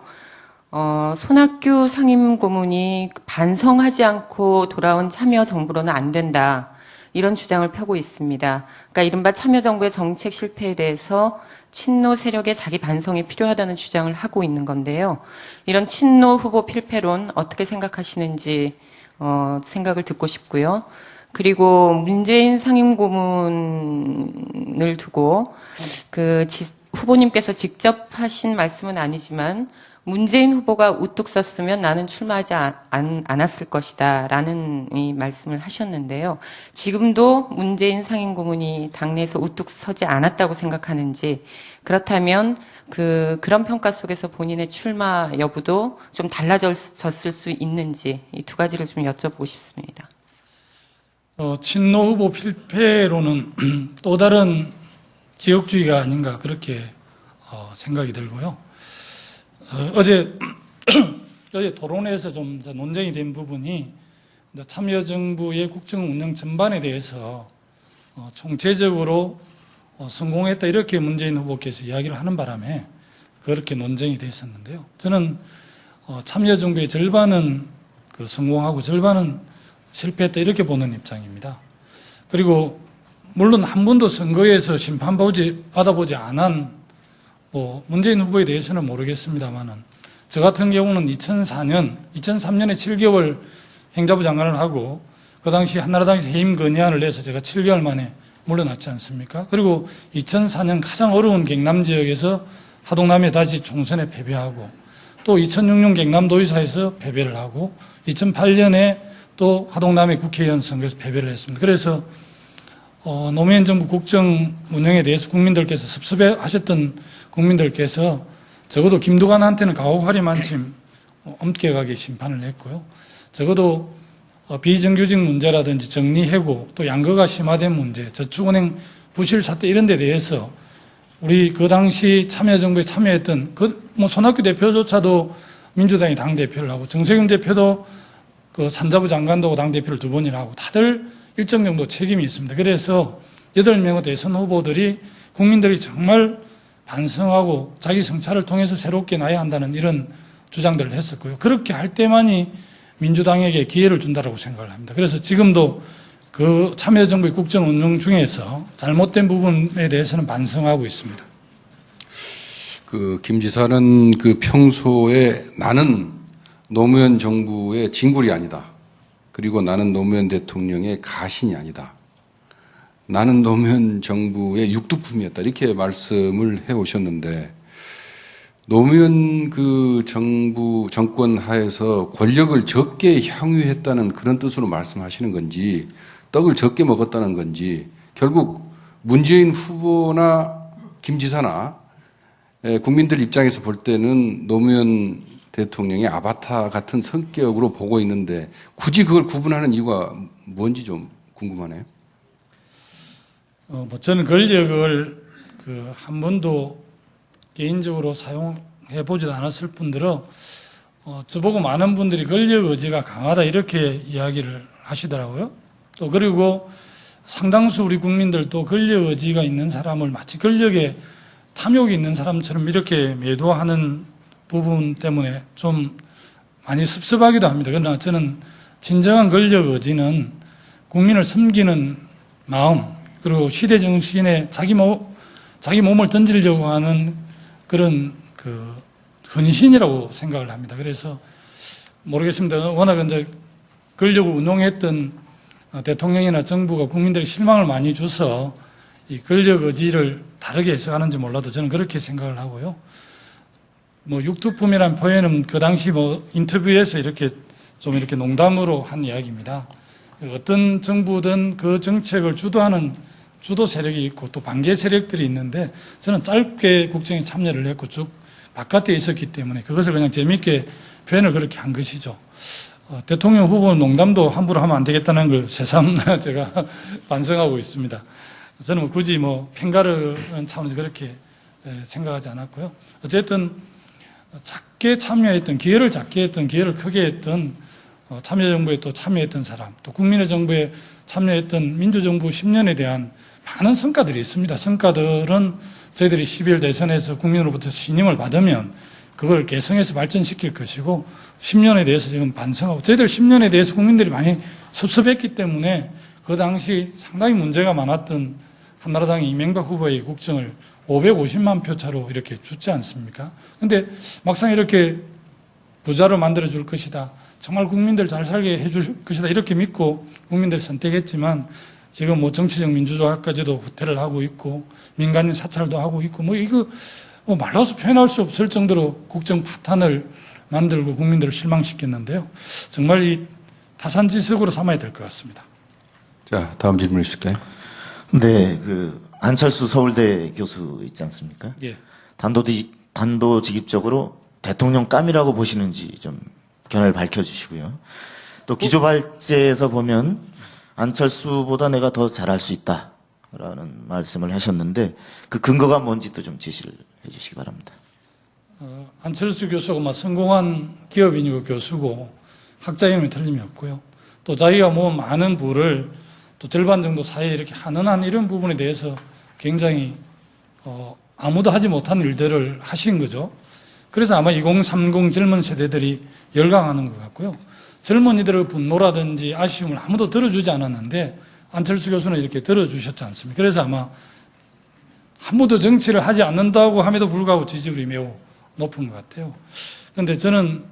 손학규 상임고문이 반성하지 않고 돌아온 참여정부로는 안 된다. 이런 주장을 펴고 있습니다. 그러니까 이른바 참여정부의 정책 실패에 대해서 친노 세력의 자기 반성이 필요하다는 주장을 하고 있는 건데요. 이런 친노 후보 필패론 어떻게 생각하시는지 생각을 듣고 싶고요. 그리고 문재인 상임고문을 두고 후보님께서 직접 하신 말씀은 아니지만 문재인 후보가 우뚝 섰으면 나는 출마하지 않았을 것이다 라는 이 말씀을 하셨는데요. 지금도 문재인 상임고문이 당내에서 우뚝 서지 않았다고 생각하는지, 그렇다면 그런 평가 속에서 본인의 출마 여부도 좀 달라졌을 수 있는지 이 두 가지를 좀 여쭤보고 싶습니다. 친노 후보 필패로는 또 다른 지역주의가 아닌가 그렇게 생각이 들고요. 어제 토론회에서 좀 논쟁이 된 부분이 참여정부의 국정 운영 전반에 대해서 총체적으로 성공했다 이렇게 문재인 후보께서 이야기를 하는 바람에 그렇게 논쟁이 돼 있었는데요. 저는 참여정부의 절반은 성공하고 절반은 실패했다 이렇게 보는 입장입니다. 그리고 물론 한 번도 선거에서 심판받아보지 않은 문재인 후보에 대해서는 모르겠습니다만은 저 같은 경우는 2003년에 7개월 행자부 장관을 하고 그 당시 한나라당에서 해임 건의안을 내서 제가 7개월 만에 물러났지 않습니까? 그리고 2004년 가장 어려운 경남 지역에서 하동남에 다시 총선에 패배하고 또 2006년 경남도의사에서 패배를 하고 2008년에 또 하동남의 국회의원 선거에서 패배를 했습니다. 그래서 노무현 정부 국정 운영에 대해서 국민들께서 섭섭해하셨던 국민들께서 적어도 김두관한테는 가혹하리만침 엄격하게 심판을 했고요. 적어도 비정규직 문제라든지 정리해고 또 양거가 심화된 문제, 저축은행 부실 사태 이런 데 대해서 우리 그 당시 참여정부에 참여했던 손학규 대표조차도 민주당이 당대표를 하고 정세균 대표도 산자부 장관도 당대표를 2번이나 하고 다들 일정 정도 책임이 있습니다. 그래서 8명의 대선 후보들이 국민들이 정말 반성하고 자기 성찰을 통해서 새롭게 나야 한다는 이런 주장들을 했었고요. 그렇게 할 때만이 민주당에게 기회를 준다고 생각을 합니다. 그래서 지금도 그 참여정부의 국정 운영 중에서 잘못된 부분에 대해서는 반성하고 있습니다. 김 지사는 평소에 나는 노무현 정부의 진굴이 아니다. 그리고 나는 노무현 대통령의 가신이 아니다. 나는 노무현 정부의 육두품이었다. 이렇게 말씀을 해오셨는데, 노무현 정권 하에서 권력을 적게 향유했다는 그런 뜻으로 말씀하시는 건지, 떡을 적게 먹었다는 건지, 결국 문재인 후보나 김 지사나 국민들 입장에서 볼 때는 노무현 대통령의 아바타 같은 성격으로 보고 있는데 굳이 그걸 구분하는 이유가 뭔지 좀 궁금하네요. 저는 권력을 한 번도 개인적으로 사용해 보지도 않았을 뿐더러 저보고 많은 분들이 권력 의지가 강하다 이렇게 이야기를 하시더라고요. 또 그리고 상당수 우리 국민들도 권력 의지가 있는 사람을 마치 권력에 탐욕이 있는 사람처럼 이렇게 매도하는 부분 때문에 좀 많이 섭섭하기도 합니다. 그러나 저는 진정한 권력 의지는 국민을 섬기는 마음, 그리고 시대 정신에 자기 몸을 던지려고 하는 그런 헌신이라고 생각을 합니다. 그래서 모르겠습니다. 워낙 이제 권력을 운용했던 대통령이나 정부가 국민들에게 실망을 많이 줘서 이 권력 의지를 다르게 해석하는지 몰라도 저는 그렇게 생각을 하고요. 육두품이라는 표현은 그 당시 인터뷰에서 이렇게 농담으로 한 이야기입니다. 어떤 정부든 그 정책을 주도하는 주도 세력이 있고 또 반개 세력들이 있는데 저는 짧게 국정에 참여를 했고 쭉 바깥에 있었기 때문에 그것을 그냥 재미있게 표현을 그렇게 한 것이죠. 대통령 후보는 농담도 함부로 하면 안 되겠다는 걸 새삼 제가 반성하고 있습니다. 저는 굳이 팽가르는 차원에서 그렇게 생각하지 않았고요. 어쨌든 작게 참여했던, 기회를 작게 했던, 기회를 크게 했던 참여정부에 또 참여했던 사람, 또 국민의 정부에 참여했던 민주정부 10년에 대한 많은 성과들이 있습니다. 성과들은 저희들이 12월 대선에서 국민으로부터 신임을 받으면 그걸 개성해서 발전시킬 것이고 10년에 대해서 지금 반성하고 저희들 10년에 대해서 국민들이 많이 섭섭했기 때문에 그 당시 상당히 문제가 많았던 한나라당의 이명박 후보의 국정을 550만 표 차로 이렇게 주지 않습니까? 근데 막상 이렇게 부자로 만들어줄 것이다. 정말 국민들 잘 살게 해줄 것이다. 이렇게 믿고 국민들이 선택했지만 지금 뭐 정치적 민주주의까지도 후퇴를 하고 있고 민간인 사찰도 하고 있고 뭐 이거 뭐 말로서 표현할 수 없을 정도로 국정 파탄을 만들고 국민들을 실망시켰는데요. 정말 이 타산지석으로 삼아야 될 것 같습니다. 자, 다음 질문 주실까요? 네, 안철수 서울대 교수 있지 않습니까? 예. 단도직입적으로 대통령 감이라고 보시는지 좀 견해를 밝혀주시고요. 또 기조발제에서 보면 안철수보다 내가 더 잘할 수 있다라는 말씀을 하셨는데 그 근거가 뭔지도 좀 제시를 해주시기 바랍니다. 안철수 교수가 뭐 성공한 기업인이고 교수고 학자 이름이 틀림이 없고요. 또 자기가 모은 많은 부를 또 절반 정도 사회에 이렇게 한원한 이런 부분에 대해서 굉장히 아무도 하지 못한 일들을 하신 거죠. 그래서 아마 2030 젊은 세대들이 열광하는 것 같고요. 젊은이들의 분노라든지 아쉬움을 아무도 들어주지 않았는데 안철수 교수는 이렇게 들어주셨지 않습니까? 그래서 아마 한 번도 정치를 하지 않는다고 함에도 불구하고 지지율이 매우 높은 것 같아요. 그런데 저는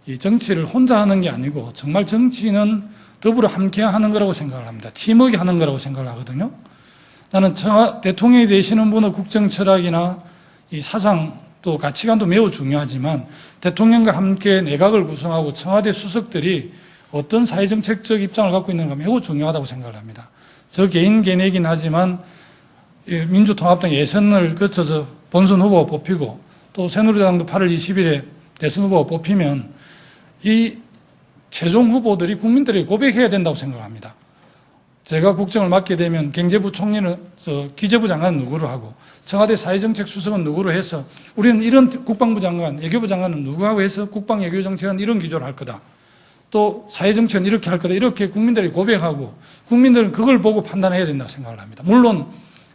이 정치를 혼자 하는 게 아니고 정말 정치는 더불어 함께 하는 거라고 생각을 합니다. 팀워크 하는 거라고 생각을 하거든요. 나는 대통령이 되시는 분의 국정 철학이나 이 사상 또 가치관도 매우 중요하지만 대통령과 함께 내각을 구성하고 청와대 수석들이 어떤 사회정책적 입장을 갖고 있는가 매우 중요하다고 생각을 합니다. 저 개인 견해이긴 하지만 민주통합당 예선을 거쳐서 본선 후보가 뽑히고 또 새누리당도 8월 20일에 대선 후보가 뽑히면 이 최종 후보들이 국민들에게 고백해야 된다고 생각합니다. 제가 국정을 맡게 되면 경제부총리는 기재부 장관은 누구로 하고 청와대 사회정책 수석은 누구로 해서 우리는 이런 국방부 장관, 외교부 장관은 누구하고 해서 국방 외교정책은 이런 기조를 할 거다. 또 사회정책은 이렇게 할 거다. 이렇게 국민들이 고백하고 국민들은 그걸 보고 판단해야 된다고 생각을 합니다. 물론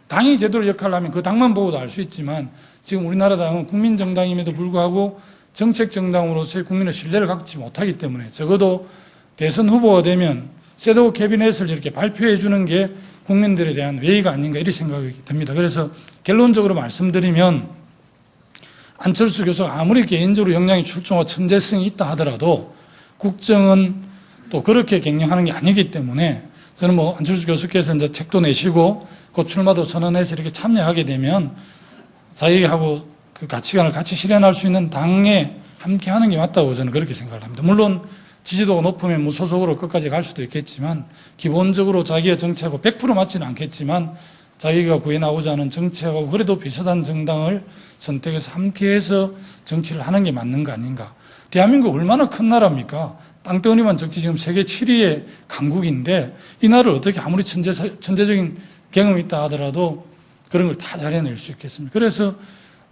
당이 제대로 역할을 하면 그 당만 보고도 알 수 있지만 지금 우리나라 당은 국민정당임에도 불구하고 정책정당으로서의 국민의 신뢰를 갖지 못하기 때문에 적어도 대선 후보가 되면 섀도우 캐비넷을 이렇게 발표해 주는 게 국민들에 대한 외의가 아닌가 이렇게 생각이 듭니다. 그래서 결론적으로 말씀드리면 안철수 교수가 아무리 개인적으로 역량이 출중하고 천재성이 있다 하더라도 국정은 또 그렇게 경영하는 게 아니기 때문에 저는 뭐 안철수 교수께서 이제 책도 내시고 그 출마도 선언해서 이렇게 참여하게 되면 자기하고 그 가치관을 같이 실현할 수 있는 당에 함께 하는 게 맞다고 저는 그렇게 생각을 합니다. 물론 지지도가 높으면 무소속으로 끝까지 갈 수도 있겠지만 기본적으로 자기의 정책하고 100% 맞지는 않겠지만 자기가 구해나오자 하는 정책하고 그래도 비슷한 정당을 선택해서 함께해서 정치를 하는 게 맞는 거 아닌가. 대한민국 얼마나 큰 나라입니까? 땅덩어리만 적지 지금 세계 7위의 강국인데 이 나라를 어떻게 아무리 천재적인 경험이 있다 하더라도 그런 걸 다 잘해낼 수 있겠습니까? 그래서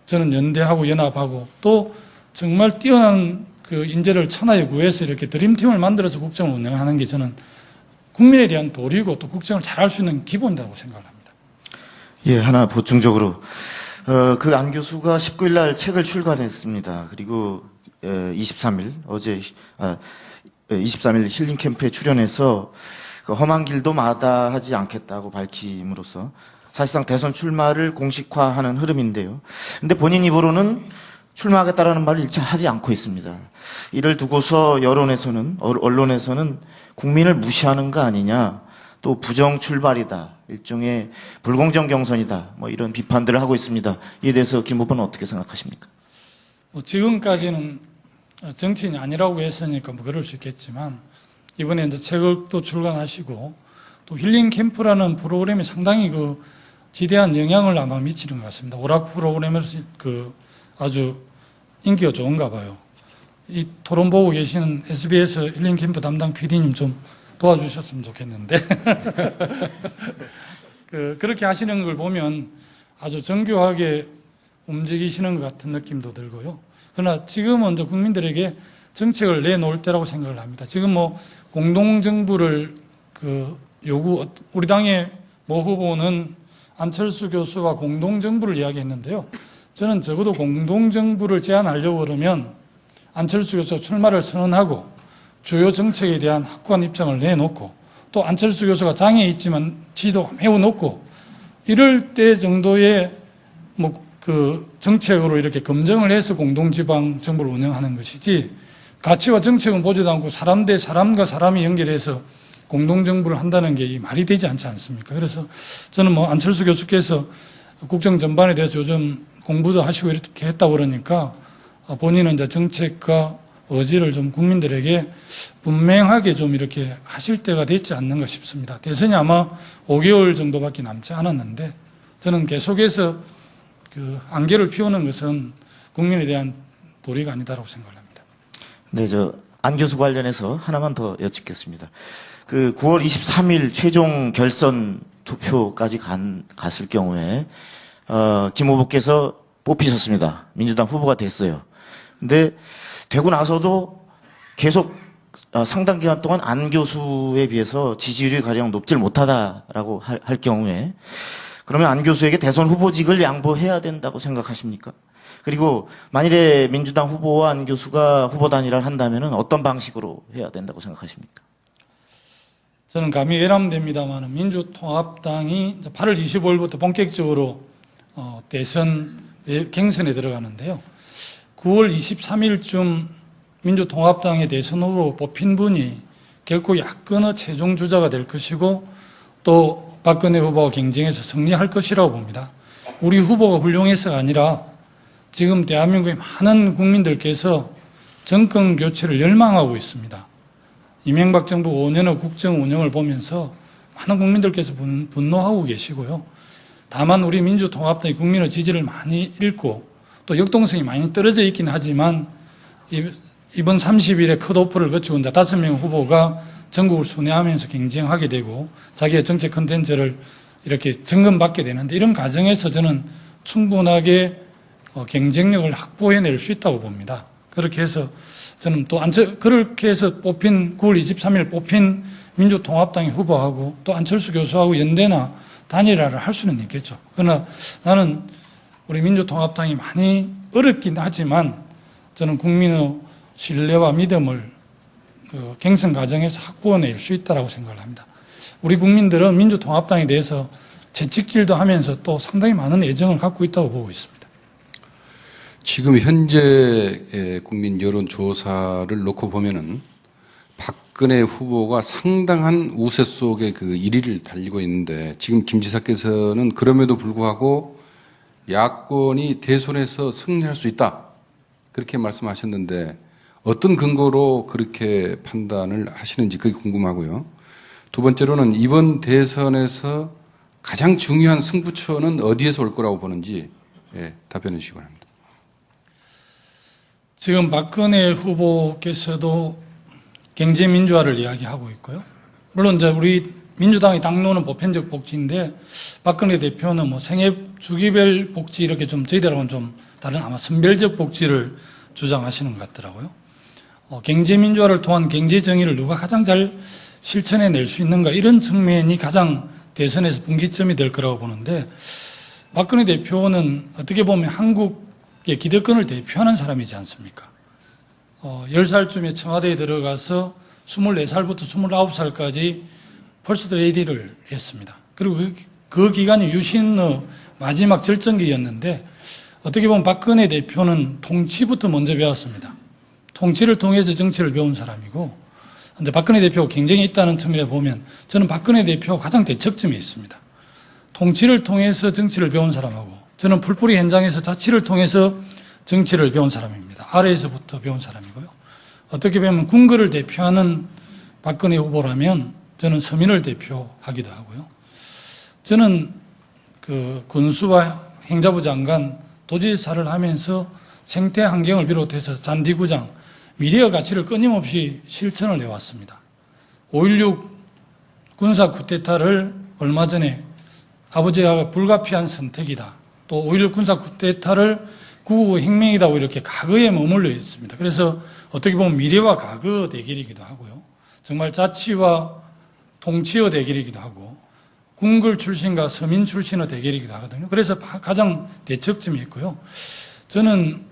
저는 연대하고 연합하고 또 정말 뛰어난 그 인재를 천하에 구해서 이렇게 드림팀을 만들어서 국정을 운영하는 게 저는 국민에 대한 도리고 또 국정을 잘할 수 있는 기본이라고 생각을 합니다. 예, 하나 보충적으로 그 안 교수가 19일 날 책을 출간했습니다. 그리고 23일 어제 23일 힐링 캠프에 출연해서 그 험한 길도 마다하지 않겠다고 밝힘으로써 사실상 대선 출마를 공식화하는 흐름인데요. 근데 본인 입으로는 출마하겠다라는 말을 일체 하지 않고 있습니다. 이를 두고서 언론에서는 국민을 무시하는 거 아니냐, 또 부정 출발이다, 일종의 불공정 경선이다, 뭐 이런 비판들을 하고 있습니다. 이에 대해서 김 후보는 어떻게 생각하십니까? 지금까지는 정치인이 아니라고 했으니까 뭐 그럴 수 있겠지만 이번에 이제 책도 출간하시고 또 힐링 캠프라는 프로그램이 상당히 그 지대한 영향을 아마 미치는 것 같습니다. 오락 프로그램에서 그 아주 인기가 좋은가 봐요. 이 토론 보고 계시는 SBS 힐링 캠프 담당 PD님 좀 도와주셨으면 좋겠는데 그렇게 하시는 걸 보면 아주 정교하게 움직이시는 것 같은 느낌도 들고요. 그러나 지금은 이제 국민들에게 정책을 내놓을 때라고 생각을 합니다. 지금 뭐 공동정부를 우리 당의 모 후보는 안철수 교수와 공동정부를 이야기했는데요. 저는 적어도 공동정부를 제안하려고 그러면 안철수 교수가 출마를 선언하고 주요 정책에 대한 확고한 입장을 내놓고 또 안철수 교수가 장애 있지만 지도가 매우 높고 이럴 때 정도의 정책으로 이렇게 검증을 해서 공동지방 정부를 운영하는 것이지 가치와 정책은 보지도 않고 사람 대 사람과 사람이 연결해서 공동정부를 한다는 게 말이 되지 않지 않습니까? 그래서 저는 안철수 교수께서 국정 전반에 대해서 요즘 공부도 하시고 이렇게 했다고 그러니까 본인은 이제 정책과 의지를 좀 국민들에게 분명하게 좀 이렇게 하실 때가 됐지 않는가 싶습니다. 대선이 아마 5개월 정도밖에 남지 않았는데 저는 계속해서 안개를 피우는 것은 국민에 대한 도리가 아니다라고 생각을 합니다. 네, 안 교수 관련해서 하나만 더 여쭙겠습니다. 9월 23일 최종 결선 투표까지 갔을 경우에 김 후보께서 뽑히셨습니다. 민주당 후보가 됐어요. 근데 되고 나서도 계속 상당 기간 동안 안 교수에 비해서 지지율이 가령 높질 못하다라고 할 경우에 그러면 안 교수에게 대선 후보직을 양보해야 된다고 생각하십니까? 그리고 만일에 민주당 후보와 안 교수가 후보 단일화를 한다면 어떤 방식으로 해야 된다고 생각하십니까? 저는 감히 외람됩니다만 민주통합당이 8월 25일부터 본격적으로 대선 경선에 들어가는데요. 9월 23일쯤 민주통합당의 대선 후보로 뽑힌 분이 결코 야권의 최종 주자가 될 것이고 또 박근혜 후보와 경쟁해서 승리할 것이라고 봅니다. 우리 후보가 훌륭해서가 아니라 지금 대한민국의 많은 국민들께서 정권 교체를 열망하고 있습니다. 이명박 정부 5년의 국정 운영을 보면서 많은 국민들께서 분노하고 계시고요. 다만 우리 민주통합당이 국민의 지지를 많이 잃고 또 역동성이 많이 떨어져 있긴 하지만 이번 30일에 컷오프를 거치고 이제 5명 후보가 전국을 순회하면서 경쟁하게 되고 자기의 정책 컨텐츠를 이렇게 점검받게 되는데 이런 과정에서 저는 충분하게 경쟁력을 확보해낼 수 있다고 봅니다. 그렇게 해서 저는 또 그렇게 해서 9월 23일 뽑힌 민주통합당의 후보하고 또 안철수 교수하고 연대나 단일화를 할 수는 있겠죠. 그러나 나는 우리 민주통합당이 많이 어렵긴 하지만 저는 국민의 신뢰와 믿음을 경선 과정에서 확보해낼 수 있다고 생각을 합니다. 우리 국민들은 민주통합당에 대해서 채찍질도 하면서 또 상당히 많은 애정을 갖고 있다고 보고 있습니다. 지금 현재 국민 여론조사를 놓고 보면은 박근혜 후보가 상당한 우세 속에 1위를 달리고 있는데 지금 김 지사께서는 그럼에도 불구하고 야권이 대선에서 승리할 수 있다. 그렇게 말씀하셨는데 어떤 근거로 그렇게 판단을 하시는지 그게 궁금하고요. 두 번째로는 이번 대선에서 가장 중요한 승부처는 어디에서 올 거라고 보는지 답변해 주시기 바랍니다. 지금 박근혜 후보께서도 경제민주화를 이야기하고 있고요. 물론 이제 우리 민주당의 당론은 보편적 복지인데 박근혜 대표는 생애 주기별 복지 이렇게 좀 저희들하고는 좀 다른 아마 선별적 복지를 주장하시는 것 같더라고요. 경제민주화를 통한 경제정의를 누가 가장 잘 실천해낼 수 있는가 이런 측면이 가장 대선에서 분기점이 될 거라고 보는데 박근혜 대표는 어떻게 보면 한국의 기득권을 대표하는 사람이지 않습니까? 10살쯤에 청와대에 들어가서 24살부터 29살까지 퍼스트 레이디를 했습니다. 그리고 그 기간이 유신의 마지막 절정기였는데 어떻게 보면 박근혜 대표는 통치부터 먼저 배웠습니다. 통치를 통해서 정치를 배운 사람이고 근데 박근혜 대표가 경쟁이 있다는 측면에 보면 저는 박근혜 대표가 가장 대척점에 있습니다. 통치를 통해서 정치를 배운 사람하고 저는 풀뿌리 현장에서 자치를 통해서 정치를 배운 사람입니다. 아래에서부터 배운 사람이고요. 어떻게 보면 궁궐을 대표하는 박근혜 후보라면 저는 서민을 대표하기도 하고요. 저는 군수와 행자부 장관, 도지사를 하면서 생태 환경을 비롯해서 잔디구장, 미래의 가치를 끊임없이 실천을 해왔습니다. 5.16 군사 쿠데타를 얼마 전에 아버지가 불가피한 선택이다. 또 5.16 군사 쿠데타를 9.19 혁명이다고 이렇게 과거에 머물러 있습니다. 그래서 어떻게 보면 미래와 과거 대결이기도 하고요. 정말 자치와 통치의 대결이기도 하고 궁궐 출신과 서민 출신의 대결이기도 하거든요. 그래서 가장 대척점이 있고요. 저는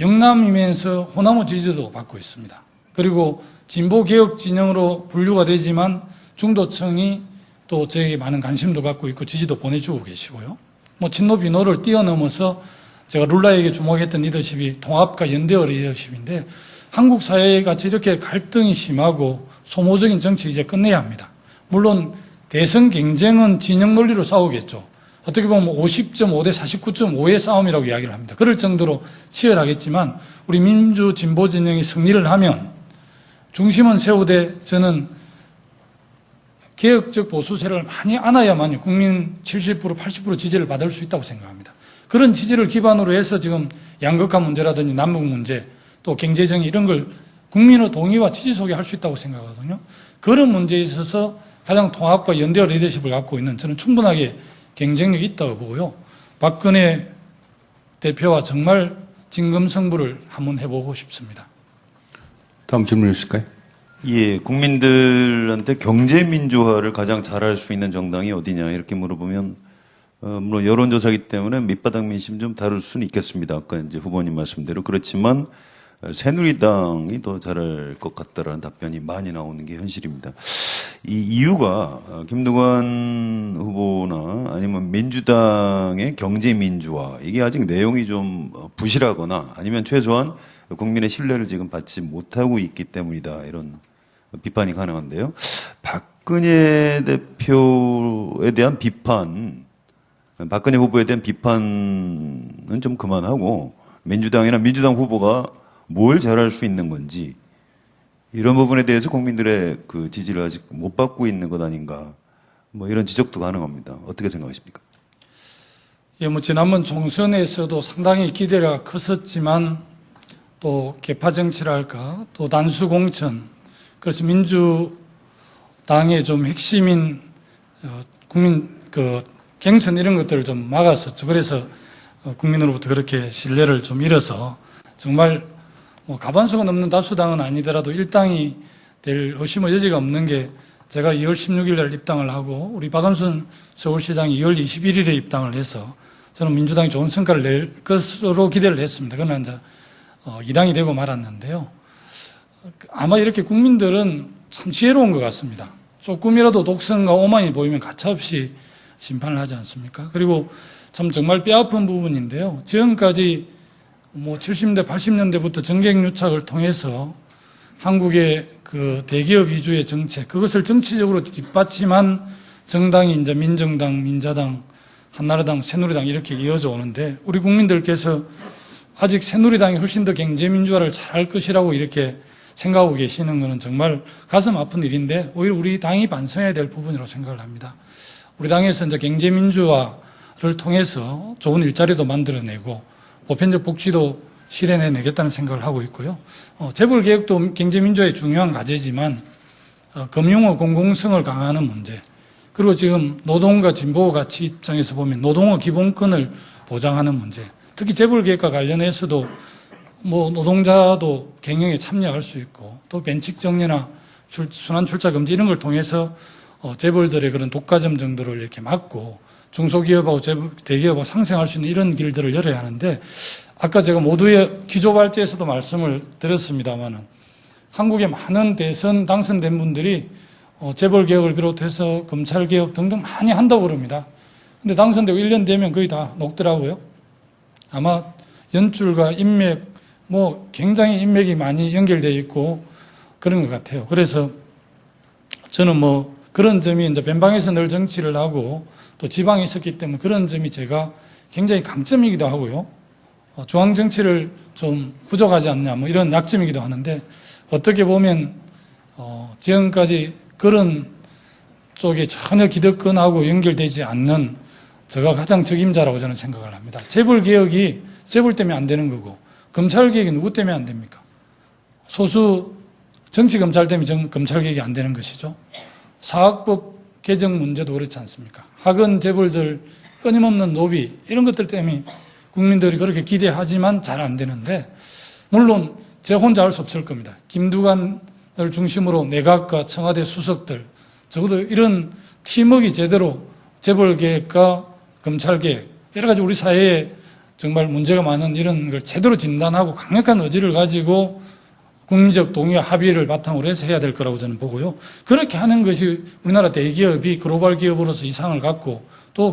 영남이면서 호남의 지지도 받고 있습니다. 그리고 진보개혁 진영으로 분류가 되지만 중도층이 또 저에게 많은 관심도 갖고 있고 지지도 보내주고 계시고요. 뭐 친노 비노를 뛰어넘어서 제가 룰라에게 주목했던 리더십이 통합과 연대의 리더십인데 한국 사회에 같이 이렇게 갈등이 심하고 소모적인 정치 이제 끝내야 합니다. 물론 대선 경쟁은 진영 논리로 싸우겠죠. 어떻게 보면 50.5 대 49.5의 싸움이라고 이야기를 합니다. 그럴 정도로 치열하겠지만 우리 민주 진보 진영이 승리를 하면 중심은 세우되 저는 개혁적 보수 세력을 많이 안아야만이 국민 70% 80% 지지를 받을 수 있다고 생각합니다. 그런 지지를 기반으로 해서 지금 양극화 문제라든지 남북 문제 또 경제정의 이런 걸 국민의 동의와 지지 속에 할 수 있다고 생각하거든요. 그런 문제에 있어서 가장 통합과 연대와 리더십을 갖고 있는 저는 충분하게 경쟁력이 있다고 보고요. 박근혜 대표와 정말 진검승부를 한번 해보고 싶습니다. 다음 질문 주실까요? 예, 국민들한테 경제민주화를 가장 잘할 수 있는 정당이 어디냐 이렇게 물어보면 물론 여론조사이기 때문에 밑바닥 민심 좀 다룰 수는 있겠습니다. 아까 이제 후보님 말씀대로 그렇지만 새누리당이 더 잘할 것 같다라는 답변이 많이 나오는 게 현실입니다. 이 이유가 김두관 후보나 아니면 민주당의 경제민주화 이게 아직 내용이 좀 부실하거나 아니면 최소한 국민의 신뢰를 지금 받지 못하고 있기 때문이다 이런 비판이 가능한데요. 박근혜 대표에 대한 비판, 박근혜 후보에 대한 비판은 좀 그만하고 민주당이나 민주당 후보가 뭘 잘할 수 있는 건지 이런 부분에 대해서 국민들의 그 지지를 아직 못 받고 있는 것 아닌가 뭐 이런 지적도 가능합니다. 어떻게 생각하십니까? 예, 뭐 지난번 총선에서도 상당히 기대가 컸었지만 또 개파 정치랄까 또 단수 공천 그래서 민주당의 좀 핵심인 국민 그 경선 이런 것들을 좀 막았었죠. 그래서 국민으로부터 그렇게 신뢰를 좀 잃어서 정말 뭐 과반수가 넘는 다수당은 아니더라도 일당이 될 의심의 여지가 없는 게 제가 2월 16일 날 입당을 하고 우리 박원순 서울시장이 2월 21일에 입당을 해서 저는 민주당이 좋은 성과를 낼 것으로 기대를 했습니다. 그러나 이제 이당이 되고 말았는데요. 아마 이렇게 국민들은 참 지혜로운 것 같습니다. 조금이라도 독선과 오만이 보이면 가차없이 심판을 하지 않습니까? 그리고 참 정말 뼈아픈 부분인데요. 지금까지 뭐 70년대, 80년대부터 정객유착을 통해서 한국의 그 대기업 위주의 정책, 그것을 정치적으로 뒷받침한 정당이 이제 민정당, 민자당, 한나라당, 새누리당 이렇게 이어져 오는데 우리 국민들께서 아직 새누리당이 훨씬 더 경제민주화를 잘할 것이라고 이렇게 생각하고 계시는 것은 정말 가슴 아픈 일인데 오히려 우리 당이 반성해야 될 부분이라고 생각을 합니다. 우리 당에서 이제 경제민주화를 통해서 좋은 일자리도 만들어내고 보편적 복지도 실현해내겠다는 생각을 하고 있고요. 재벌개혁도 경제민주화의 중요한 과제지만 금융의 공공성을 강화하는 문제 그리고 지금 노동과 진보 가치 입장에서 보면 노동의 기본권을 보장하는 문제 특히 재벌개혁과 관련해서도 뭐 노동자도 경영에 참여할 수 있고 또 변칙 정리나 순환 출자 금지 이런 걸 통해서 재벌들의 그런 독과점 정도를 이렇게 막고 중소기업하고 대기업하고 상생할 수 있는 이런 길들을 열어야 하는데 아까 제가 모두의 기조발제에서도 말씀을 드렸습니다마는 한국의 많은 대선 당선된 분들이 재벌개혁을 비롯해서 검찰개혁 등등 많이 한다고 그럽니다. 근데 당선되고 1년 되면 거의 다 녹더라고요. 아마 연줄과 인맥 뭐 굉장히 인맥이 많이 연결되어 있고 그런 것 같아요. 그래서 저는 뭐 그런 점이 이제 변방에서 늘 정치를 하고 또 지방에 있었기 때문에 그런 점이 제가 굉장히 강점이기도 하고요. 중앙 정치를 좀 부족하지 않냐 뭐 이런 약점이기도 하는데 어떻게 보면 지금까지 그런 쪽에 전혀 기득권하고 연결되지 않는 제가 가장 적임자라고 저는 생각을 합니다. 재벌개혁이 재벌 때문에 안 되는 거고 검찰개혁이 누구 때문에 안 됩니까? 소수 정치검찰 때문에 검찰개혁이 안 되는 것이죠. 사학법 개정 문제도 그렇지 않습니까? 학원 재벌들 끊임없는 로비 이런 것들 때문에 국민들이 그렇게 기대하지만 잘 안 되는데 물론 제가 혼자 할 수 없을 겁니다. 김두관을 중심으로 내각과 청와대 수석들, 적어도 이런 팀워크가 제대로 재벌개혁과 검찰개혁, 여러 가지 우리 사회에 정말 문제가 많은 이런 걸 제대로 진단하고 강력한 의지를 가지고 국민적 동의와 합의를 바탕으로 해서 해야 될 거라고 저는 보고요. 그렇게 하는 것이 우리나라 대기업이 글로벌 기업으로서 이상을 갖고 또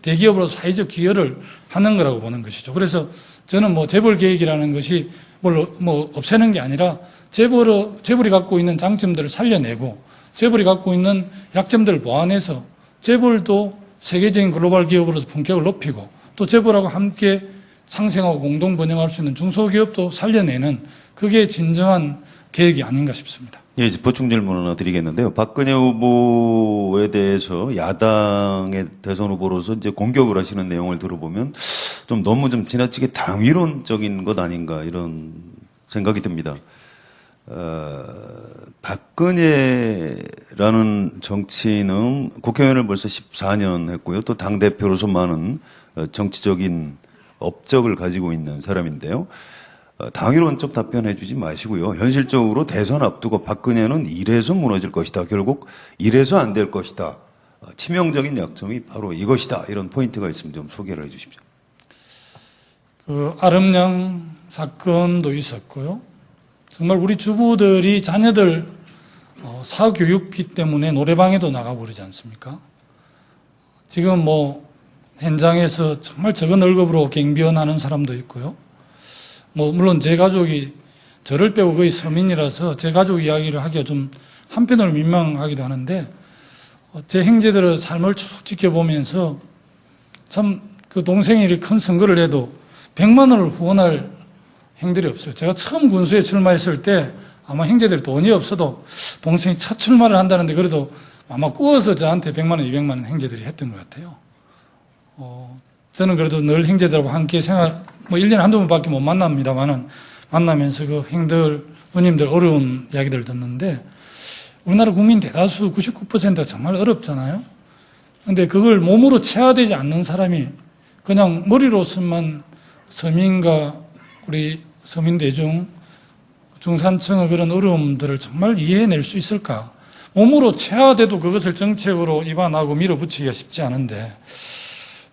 대기업으로서 사회적 기여를 하는 거라고 보는 것이죠. 그래서 저는 뭐 재벌 개혁이라는 것이 뭐 없애는 게 아니라 재벌이 갖고 있는 장점들을 살려내고 재벌이 갖고 있는 약점들을 보완해서 재벌도 세계적인 글로벌 기업으로서 품격을 높이고 또 재벌하고 함께 상생하고 공동 번영할 수 있는 중소기업도 살려내는 그게 진정한 계획이 아닌가 싶습니다. 예, 이제 보충 질문 하나 드리겠는데요. 박근혜 후보에 대해서 야당의 대선 후보로서 이제 공격을 하시는 내용을 들어보면 좀 너무 좀 지나치게 당위론적인 것 아닌가 이런 생각이 듭니다. 박근혜라는 정치인은 국회의원을 벌써 14년 했고요. 또 당대표로서 많은 정치적인 업적을 가지고 있는 사람인데요. 당위론적 답변해 주지 마시고요. 현실적으로 대선 앞두고 박근혜는 이래서 무너질 것이다. 결국 이래서 안 될 것이다. 치명적인 약점이 바로 이것이다. 이런 포인트가 있으면 좀 소개를 해 주십시오. 아름양 사건도 있었고요. 정말 우리 주부들이 자녀들 사교육비 때문에 노래방에도 나가고 그러지 않습니까? 지금 뭐 현장에서 정말 적은 월급으로 경비원하는 사람도 있고요. 뭐 물론 제 가족이 저를 빼고 거의 서민이라서 제 가족 이야기를 하기가 좀 한편으로 민망하기도 하는데 제 형제들의 삶을 쭉 지켜보면서 참 그 동생이 이렇게 큰 선거를 해도 100만 원을 후원할 형들이 없어요. 제가 처음 군수에 출마했을 때 아마 형제들이 돈이 없어도 동생이 첫 출마를 한다는데 그래도 아마 꾸어서 저한테 100만 원, 200만 원 형제들이 했던 것 같아요. 저는 그래도 늘 형제들하고 함께 뭐 1년에 한두 번밖에 못 만납니다만은 만나면서 그 형들, 누님들 어려운 이야기들 듣는데 우리나라 국민 대다수 99%가 정말 어렵잖아요. 근데 그걸 몸으로 체화되지 않는 사람이 그냥 머리로서만 서민과 우리 서민대중, 중산층의 그런 어려움들을 정말 이해해낼 수 있을까? 몸으로 체화돼도 그것을 정책으로 입안하고 밀어붙이기가 쉽지 않은데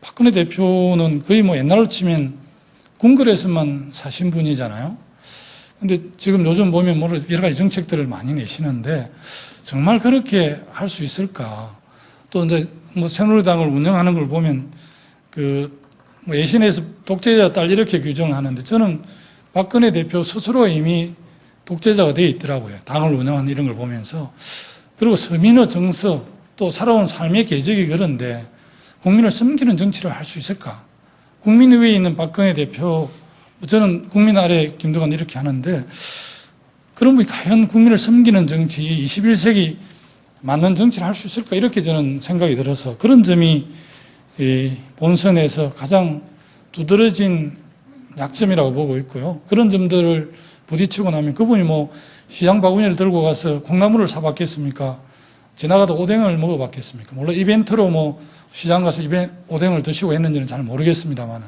박근혜 대표는 거의 뭐 옛날로 치면 궁궐에서만 사신 분이잖아요. 근데 지금 요즘 보면 여러 가지 정책들을 많이 내시는데 정말 그렇게 할 수 있을까? 또 이제 뭐 새누리당을 운영하는 걸 보면 뭐 예신에서 독재자 딸 이렇게 규정하는데 저는 박근혜 대표 스스로 이미 독재자가 되어 있더라고요. 당을 운영하는 이런 걸 보면서. 그리고 서민의 정서 또 살아온 삶의 궤적이 그런데 국민을 섬기는 정치를 할 수 있을까? 국민 위에 있는 박근혜 대표, 저는 국민 아래 김두관 이렇게 하는데 그런 분이 과연 국민을 섬기는 정치, 21세기 맞는 정치를 할 수 있을까? 이렇게 저는 생각이 들어서 그런 점이 이 본선에서 가장 두드러진 약점이라고 보고 있고요. 그런 점들을 부딪히고 나면 그분이 뭐 시장 바구니를 들고 가서 콩나물을 사봤겠습니까? 지나가다 오뎅을 먹어봤겠습니까? 물론 이벤트로 뭐 시장 가서 오뎅을 드시고 했는지는 잘 모르겠습니다만은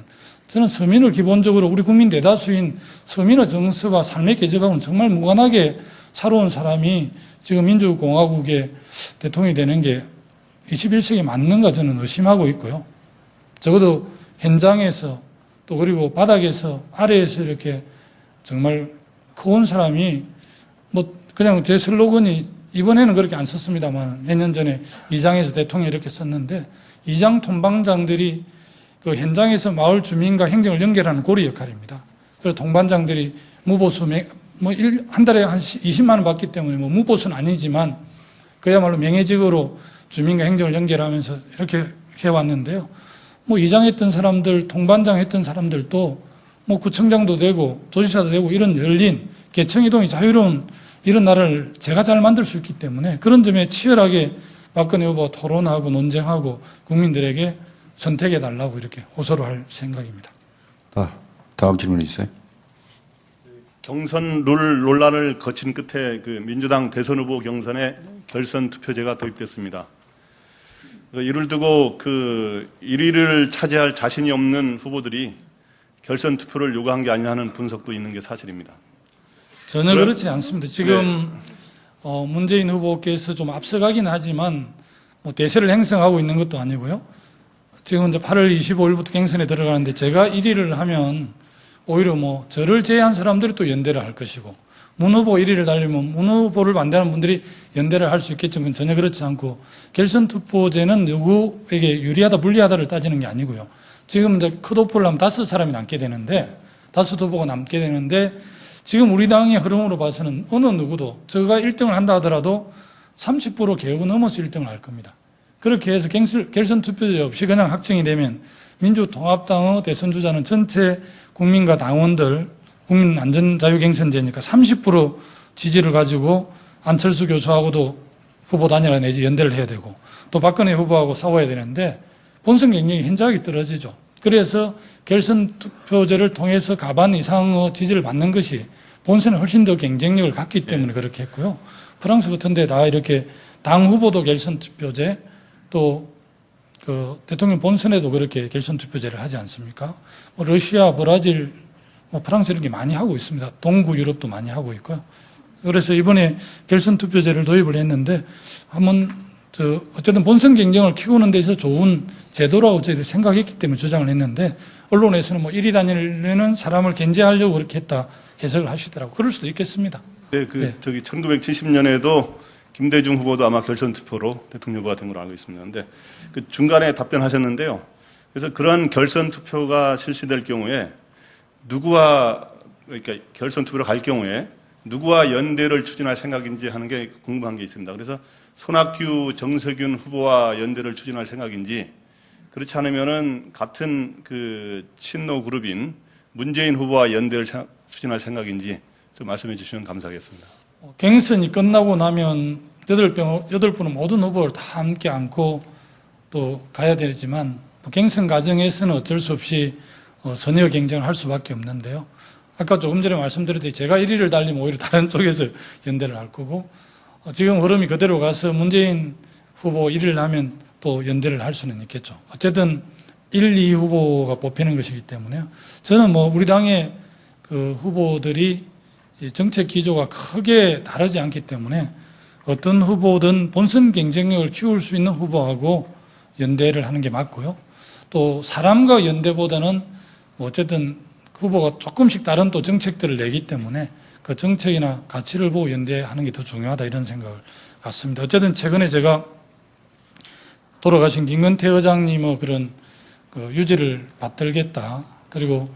저는 서민을 기본적으로 우리 국민 대다수인 서민의 정서와 삶의 궤적하고는 정말 무관하게 살아온 사람이 지금 민주공화국의 대통령이 되는 게 21세기 맞는가 저는 의심하고 있고요. 적어도 현장에서 또 그리고 바닥에서 아래에서 이렇게 정말 커온 사람이 뭐 그냥 제 슬로건이 이번에는 그렇게 안 썼습니다만 몇 년 전에 이장에서 대통령이 이렇게 썼는데 이장 통방장들이 그 현장에서 마을 주민과 행정을 연결하는 고리 역할입니다. 그래서 통반장들이 무보수 한 달에 한 20만 원 받기 때문에 뭐 무보수는 아니지만 그야말로 명예직으로 주민과 행정을 연결하면서 이렇게 해왔는데요. 뭐 이장했던 사람들, 통반장 했던 사람들도 뭐 구청장도 되고 도지사도 되고 이런 열린 계층이동이 자유로운 이런 나라를 제가 잘 만들 수 있기 때문에 그런 점에 치열하게 박근혜 후보가 토론하고 논쟁하고 국민들에게 선택해달라고 이렇게 호소를 할 생각입니다. 다음 질문 있어요? 경선 룰 논란을 거친 끝에 그 민주당 대선 후보 경선에 결선 투표제가 도입됐습니다. 이를 두고 그 1위를 차지할 자신이 없는 후보들이 결선 투표를 요구한 게 아니냐 하는 분석도 있는 게 사실입니다. 전혀 그렇지 않습니다. 지금 문재인 후보께서 좀 앞서가긴 하지만 뭐 대세를 행성하고 있는 것도 아니고요. 지금 이제 8월 25일부터 경선에 들어가는데 제가 1위를 하면 오히려 뭐 저를 제외한 사람들이 또 연대를 할 것이고 문 후보 1위를 달리면 문 후보를 반대하는 분들이 연대를 할 수 있겠지만 전혀 그렇지 않고 결선 투표제는 누구에게 유리하다 불리하다를 따지는 게 아니고요. 지금 이제 컷오프를 하면 5사람이 남게 되는데 5 후보가 남게 되는데 지금 우리 당의 흐름으로 봐서는 어느 누구도 저가 1등을 한다 하더라도 30% 개혁은 넘어서 1등을 할 겁니다. 그렇게 해서 결선 투표제 없이 그냥 확정이 되면 민주통합당의 대선 주자는 전체 국민과 당원들 국민안전자유경선제니까 30% 지지를 가지고 안철수 교수하고도 후보 단일화 내지 연대를 해야 되고 또 박근혜 후보하고 싸워야 되는데 본선 경쟁이 현저하게 떨어지죠. 그래서 결선 투표제를 통해서 가반 이상의 지지를 받는 것이 본선에 훨씬 더 경쟁력을 갖기 때문에 그렇게 했고요. 프랑스 같은 데 다 이렇게 당 후보도 결선 투표제 또 그 대통령 본선에도 그렇게 결선 투표제를 하지 않습니까? 뭐 러시아, 브라질, 뭐 프랑스 이렇게 많이 하고 있습니다. 동구 유럽도 많이 하고 있고요. 그래서 이번에 결선 투표제를 도입을 했는데 한번 어쨌든 본선 경쟁을 키우는 데 있어서 좋은 제도라고 저희들이 생각했기 때문에 주장을 했는데 언론에서는 뭐 1위 단위는 사람을 견제하려고 그렇게 했다 해석을 하시더라고요. 그럴 수도 있겠습니다. 네, 1970년에도 김대중 후보도 아마 결선 투표로 대통령 후보가 된 걸로 알고 있습니다. 근데 그 중간에 답변하셨는데요. 그래서 그런 결선 투표가 실시될 경우에 그러니까 결선 투표로 갈 경우에 누구와 연대를 추진할 생각인지 하는 게 궁금한 게 있습니다. 그래서 손학규, 정세균 후보와 연대를 추진할 생각인지 그렇지 않으면은 같은 그 친노 그룹인 문재인 후보와 연대를 추진할 생각인지 좀 말씀해 주시면 감사하겠습니다. 경선이 끝나고 나면 8분은 모든 후보를 다 함께 안고 또 가야 되지만 경선 과정에서는 어쩔 수 없이 선의의 경쟁을 할 수밖에 없는데요. 아까 조금 전에 말씀드렸듯이 제가 1위를 달리면 오히려 다른 쪽에서 연대를 할 거고 지금 흐름이 그대로 가서 문재인 후보 1위를 하면 또 연대를 할 수는 있겠죠. 어쨌든 1, 2 후보가 뽑히는 것이기 때문에요. 저는 뭐 우리 당의 그 후보들이 정책 기조가 크게 다르지 않기 때문에 어떤 후보든 본선 경쟁력을 키울 수 있는 후보하고 연대를 하는 게 맞고요. 또 사람과 연대보다는 어쨌든 후보가 조금씩 다른 또 정책들을 내기 때문에 그 정책이나 가치를 보고 연대하는 게 더 중요하다 이런 생각을 갖습니다. 어쨌든 최근에 제가 돌아가신 김근태 의장님의 그런 그 유지를 받들겠다. 그리고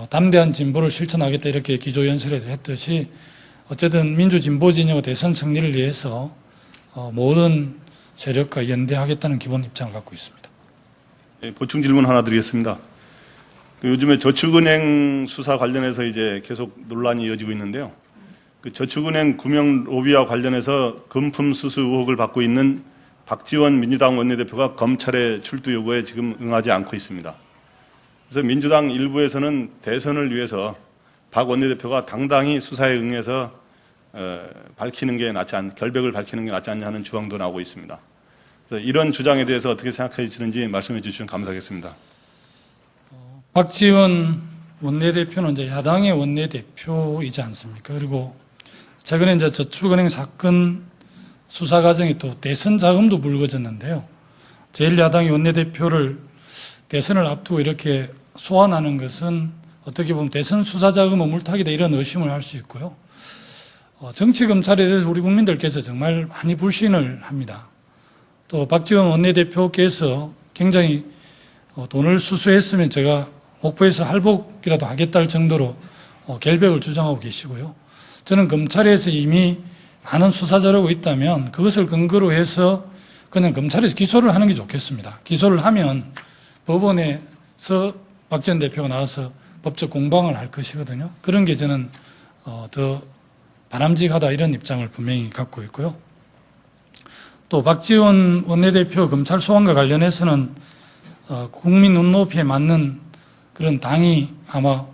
담대한 진보를 실천하겠다 이렇게 기조연설에서 했듯이 어쨌든 민주진보 진영의 대선 승리를 위해서 모든 세력과 연대하겠다는 기본 입장을 갖고 있습니다. 네, 보충 질문 하나 드리겠습니다. 요즘에 저축은행 수사 관련해서 이제 계속 논란이 이어지고 있는데요. 그 저축은행 구명 로비와 관련해서 금품 수수 의혹을 받고 있는 박지원 민주당 원내대표가 검찰의 출두 요구에 지금 응하지 않고 있습니다. 그래서 민주당 일부에서는 대선을 위해서 박 원내대표가 당당히 수사에 응해서 밝히는 게 결백을 밝히는 게 낫지 않냐 하는 주장도 나오고 있습니다. 그래서 이런 주장에 대해서 어떻게 생각하시는지 말씀해 주시면 감사하겠습니다. 박지원 원내대표는 이제 야당의 원내대표이지 않습니까? 그리고 최근에 이제 저축은행 사건 수사 과정이 또 대선 자금도 불거졌는데요. 제1야당의 원내대표를 대선을 앞두고 이렇게 소환하는 것은 어떻게 보면 대선 수사 자금의 물타기다 이런 의심을 할 수 있고요. 정치 검찰에 대해서 우리 국민들께서 정말 많이 불신을 합니다. 또 박지원 원내대표께서 굉장히 돈을 수수했으면 제가 목포에서 할복이라도 하겠다 할 정도로 결백을 주장하고 계시고요. 저는 검찰에서 이미 많은 수사 자료가 있다면 그것을 근거로 해서 그냥 검찰에서 기소를 하는 게 좋겠습니다. 기소를 하면 법원에서 박지원 대표가 나와서 법적 공방을 할 것이거든요. 그런 게 저는 더 바람직하다 이런 입장을 분명히 갖고 있고요. 또 박지원 원내대표 검찰 소환과 관련해서는 국민 눈높이에 맞는 그런 당이 아마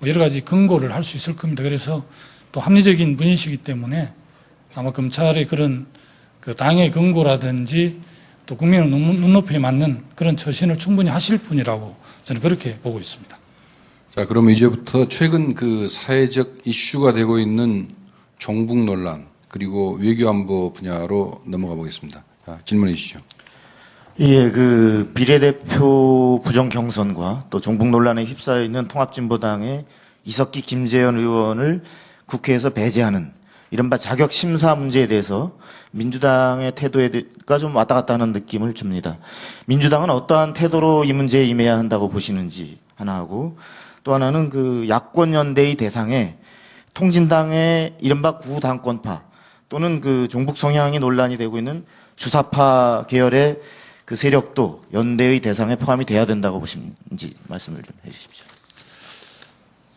여러 가지 근거를 할 수 있을 겁니다. 그래서 또 합리적인 분이시기 때문에 아마 검찰의 그런 그 당의 근거라든지 또 국민의 눈높이에 맞는 그런 처신을 충분히 하실 분이라고 저는 그렇게 보고 있습니다. 자, 그러면 이제부터 최근 그 사회적 이슈가 되고 있는 종북 논란 그리고 외교안보 분야로 넘어가 보겠습니다. 자, 질문해 주시죠. 예, 그 비례대표 부정 경선과 또 종북 논란에 휩싸여 있는 통합진보당의 이석기 김재현 의원을 국회에서 배제하는 이른바 자격 심사 문제에 대해서 민주당의 태도가 좀 왔다 갔다 하는 느낌을 줍니다. 민주당은 어떠한 태도로 이 문제에 임해야 한다고 보시는지 하나 하고, 또 하나는 그 야권연대의 대상에 통진당의 이른바 구당권파 또는 그 종북 성향이 논란이 되고 있는 주사파 계열의 그 세력도 연대의 대상에 포함이 돼야 된다고 보시는지 말씀을 좀 해주십시오.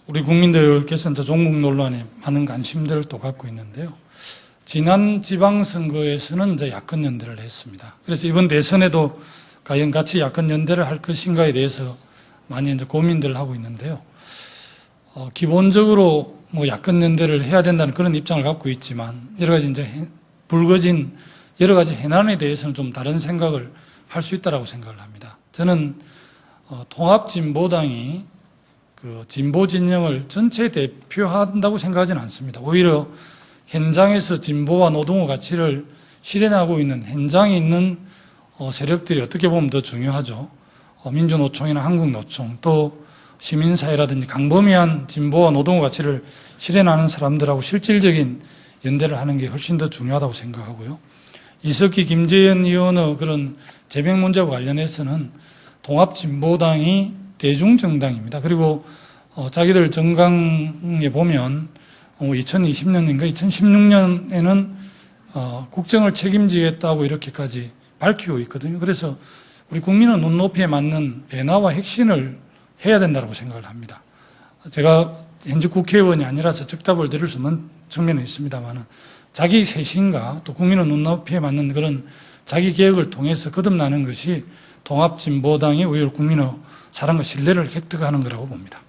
우리 국민들께서는 저 종북 논란에 많은 관심들을 또 갖고 있는데요. 지난 지방선거에서는 이제 야권 연대를 했습니다. 그래서 이번 대선에도 과연 같이 야권 연대를 할 것인가에 대해서 많이 이제 고민들을 하고 있는데요. 기본적으로 뭐 야권 연대를 해야 된다는 그런 입장을 갖고 있지만 여러 가지 이제 불거진 여러 가지 해난에 대해서는 좀 다른 생각을 할 수 있다라고 생각을 합니다. 저는 통합진보당이 그 진보 진영을 전체 대표한다고 생각하지는 않습니다. 오히려 현장에서 진보와 노동의 가치를 실현하고 있는 현장에 있는 세력들이 어떻게 보면 더 중요하죠. 민주노총이나 한국노총 또 시민사회라든지 강범위한 진보와 노동의 가치를 실현하는 사람들하고 실질적인 연대를 하는 게 훨씬 더 중요하다고 생각하고요. 이석기 김재현 의원의 그런 재백 문제와 관련해서는 통합진보당이 대중정당입니다. 그리고 자기들 정강에 보면 2020년인가 2016년에는 국정을 책임지겠다고 이렇게까지 밝히고 있거든요. 그래서 우리 국민의 눈높이에 맞는 변화와 혁신을 해야 된다고 생각을 합니다. 제가 현직 국회의원이 아니라서 즉답을 드릴 수 없는 측면은 있습니다만 자기 쇄신과 또 국민의 눈높이에 맞는 그런 자기 개혁을 통해서 거듭나는 것이 통합진보당이 오히려 국민의 사랑과 신뢰를 획득하는 거라고 봅니다.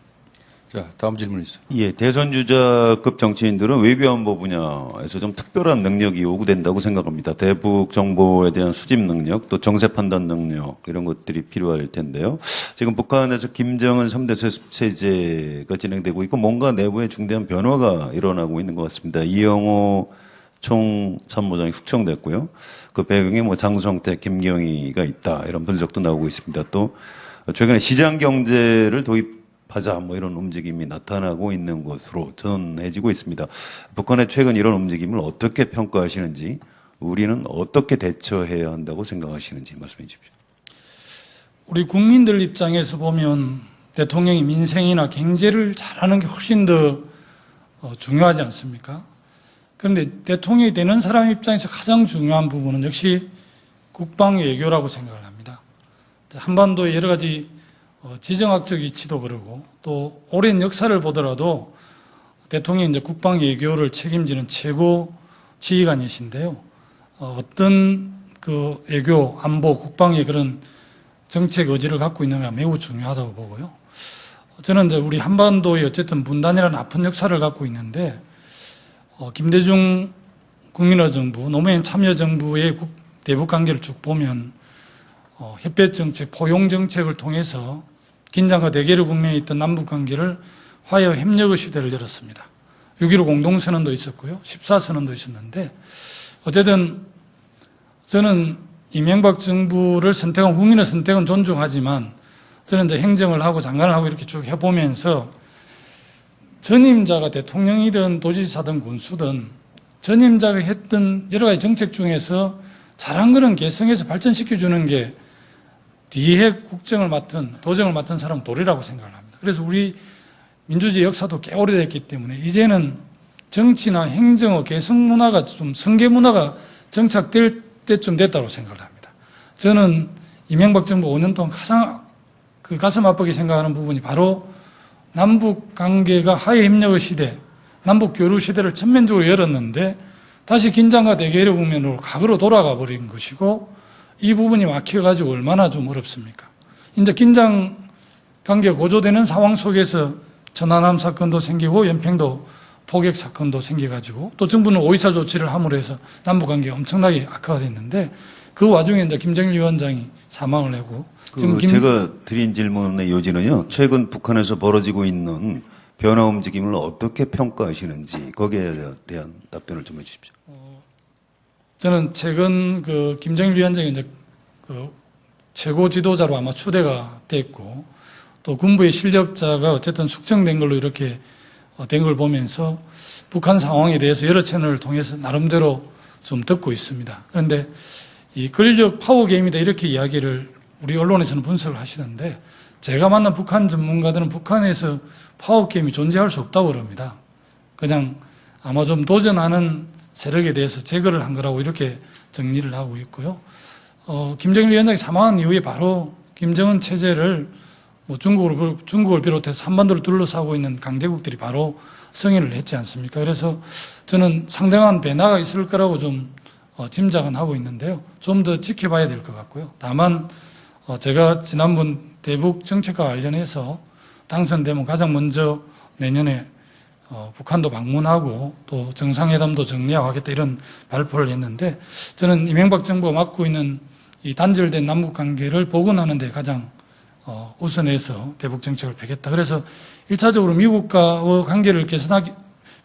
자, 다음 질문 있어요. 예, 대선 주자급 정치인들은 외교안보 분야에서 좀 특별한 능력이 요구된다고 생각합니다. 대북 정보에 대한 수집 능력, 또 정세 판단 능력 이런 것들이 필요할 텐데요. 지금 북한에서 김정은 3대 세습 체제가 진행되고 있고 뭔가 내부에 중대한 변화가 일어나고 있는 것 같습니다. 이영호 총참모장이 숙청됐고요. 그 배경에 뭐 장성태, 김경희가 있다 이런 분석도 나오고 있습니다. 또 최근에 시장 경제를 도입하자 뭐 이런 움직임이 나타나고 있는 것으로 전해지고 있습니다. 북한의 최근 이런 움직임을 어떻게 평가하시는지, 우리는 어떻게 대처해야 한다고 생각하시는지 말씀해 주십시오. 우리 국민들 입장에서 보면 대통령이 민생이나 경제를 잘하는 게 훨씬 더 중요하지 않습니까? 그런데 대통령이 되는 사람 입장에서 가장 중요한 부분은 역시 국방 외교라고 생각을 합니다. 한반도의 여러 가지 지정학적 위치도 그러고 또 오랜 역사를 보더라도 대통령이 이제 국방 외교를 책임지는 최고 지휘관이신데요. 어떤 그 외교, 안보, 국방의 그런 정책 의지를 갖고 있는가 매우 중요하다고 보고요. 저는 이제 우리 한반도의 어쨌든 분단이라는 아픈 역사를 갖고 있는데 김대중 국민의 정부, 노무현 참여정부의 대북 관계를 쭉 보면 햇볕 정책, 포용 정책을 통해서 긴장과 대결의 국면에 있던 남북 관계를 화해와 협력의 시대를 열었습니다. 6.15 공동선언도 있었고요. 14선언도 있었는데 어쨌든 저는 이명박 정부를 선택한 국민의 선택은 존중하지만 저는 이제 행정을 하고 장관을 하고 이렇게 쭉 해보면서 전임자가 대통령이든 도지사든 군수든 전임자가 했던 여러 가지 정책 중에서 잘한 거는 개성해서 발전시켜주는 게 뒤에 국정을 맡은, 도정을 맡은 사람은 도리라고 생각을 합니다. 그래서 우리 민주주의 역사도 꽤 오래됐기 때문에 이제는 정치나 행정의 개성 문화가 좀 성계 문화가 정착될 때쯤 됐다고 생각을 합니다. 저는 이명박 정부 5년 동안 가장 그 가슴 아프게 생각하는 부분이 바로 남북 관계가 화해 협력의 시대, 남북 교류 시대를 전면적으로 열었는데 다시 긴장과 대결의 국면으로 과거로 돌아가 버린 것이고 이 부분이 막혀가지고 얼마나 좀 어렵습니까? 이제 긴장 관계가 고조되는 상황 속에서 전하남 사건도 생기고 연평도 포격 사건도 생겨가지고 또 정부는 5.24 조치를 함으로 해서 남북 관계가 엄청나게 악화가 됐는데 그 와중에 이제 김정일 위원장이 사망을 하고 지금 제가 드린 질문의 요지는요. 최근 북한에서 벌어지고 있는 변화 움직임을 어떻게 평가하시는지 거기에 대한 답변을 좀 해주십시오. 저는 최근 그 김정일 위원장이 이제 그 최고 지도자로 아마 추대가 됐고 또 군부의 실력자가 어쨌든 숙청된 걸로 이렇게 된 걸 보면서 북한 상황에 대해서 여러 채널을 통해서 나름대로 좀 듣고 있습니다. 그런데 이 권력 파워 게임이다 이렇게 이야기를 우리 언론에서는 분석을 하시는데 제가 만난 북한 전문가들은 북한에서 파워 게임이 존재할 수 없다고 그럽니다. 그냥 아마 좀 도전하는 세력에 대해서 제거를 한 거라고 이렇게 정리를 하고 있고요. 김정일 위원장이 사망한 이후에 바로 김정은 체제를 뭐 중국을 비롯해서 한반도를 둘러싸고 있는 강대국들이 바로 승인을 했지 않습니까? 그래서 저는 상당한 변화가 있을 거라고 좀 짐작은 하고 있는데요. 좀 더 지켜봐야 될 것 같고요. 다만 제가 지난번 대북 정책과 관련해서 당선되면 가장 먼저 내년에 북한도 방문하고 또 정상회담도 정리하겠다 이런 발표를 했는데 저는 이명박 정부가 맡고 있는 이 단절된 남북 관계를 복원하는 데 가장 우선해서 대북 정책을 펴겠다. 그래서 1차적으로 미국과의 관계를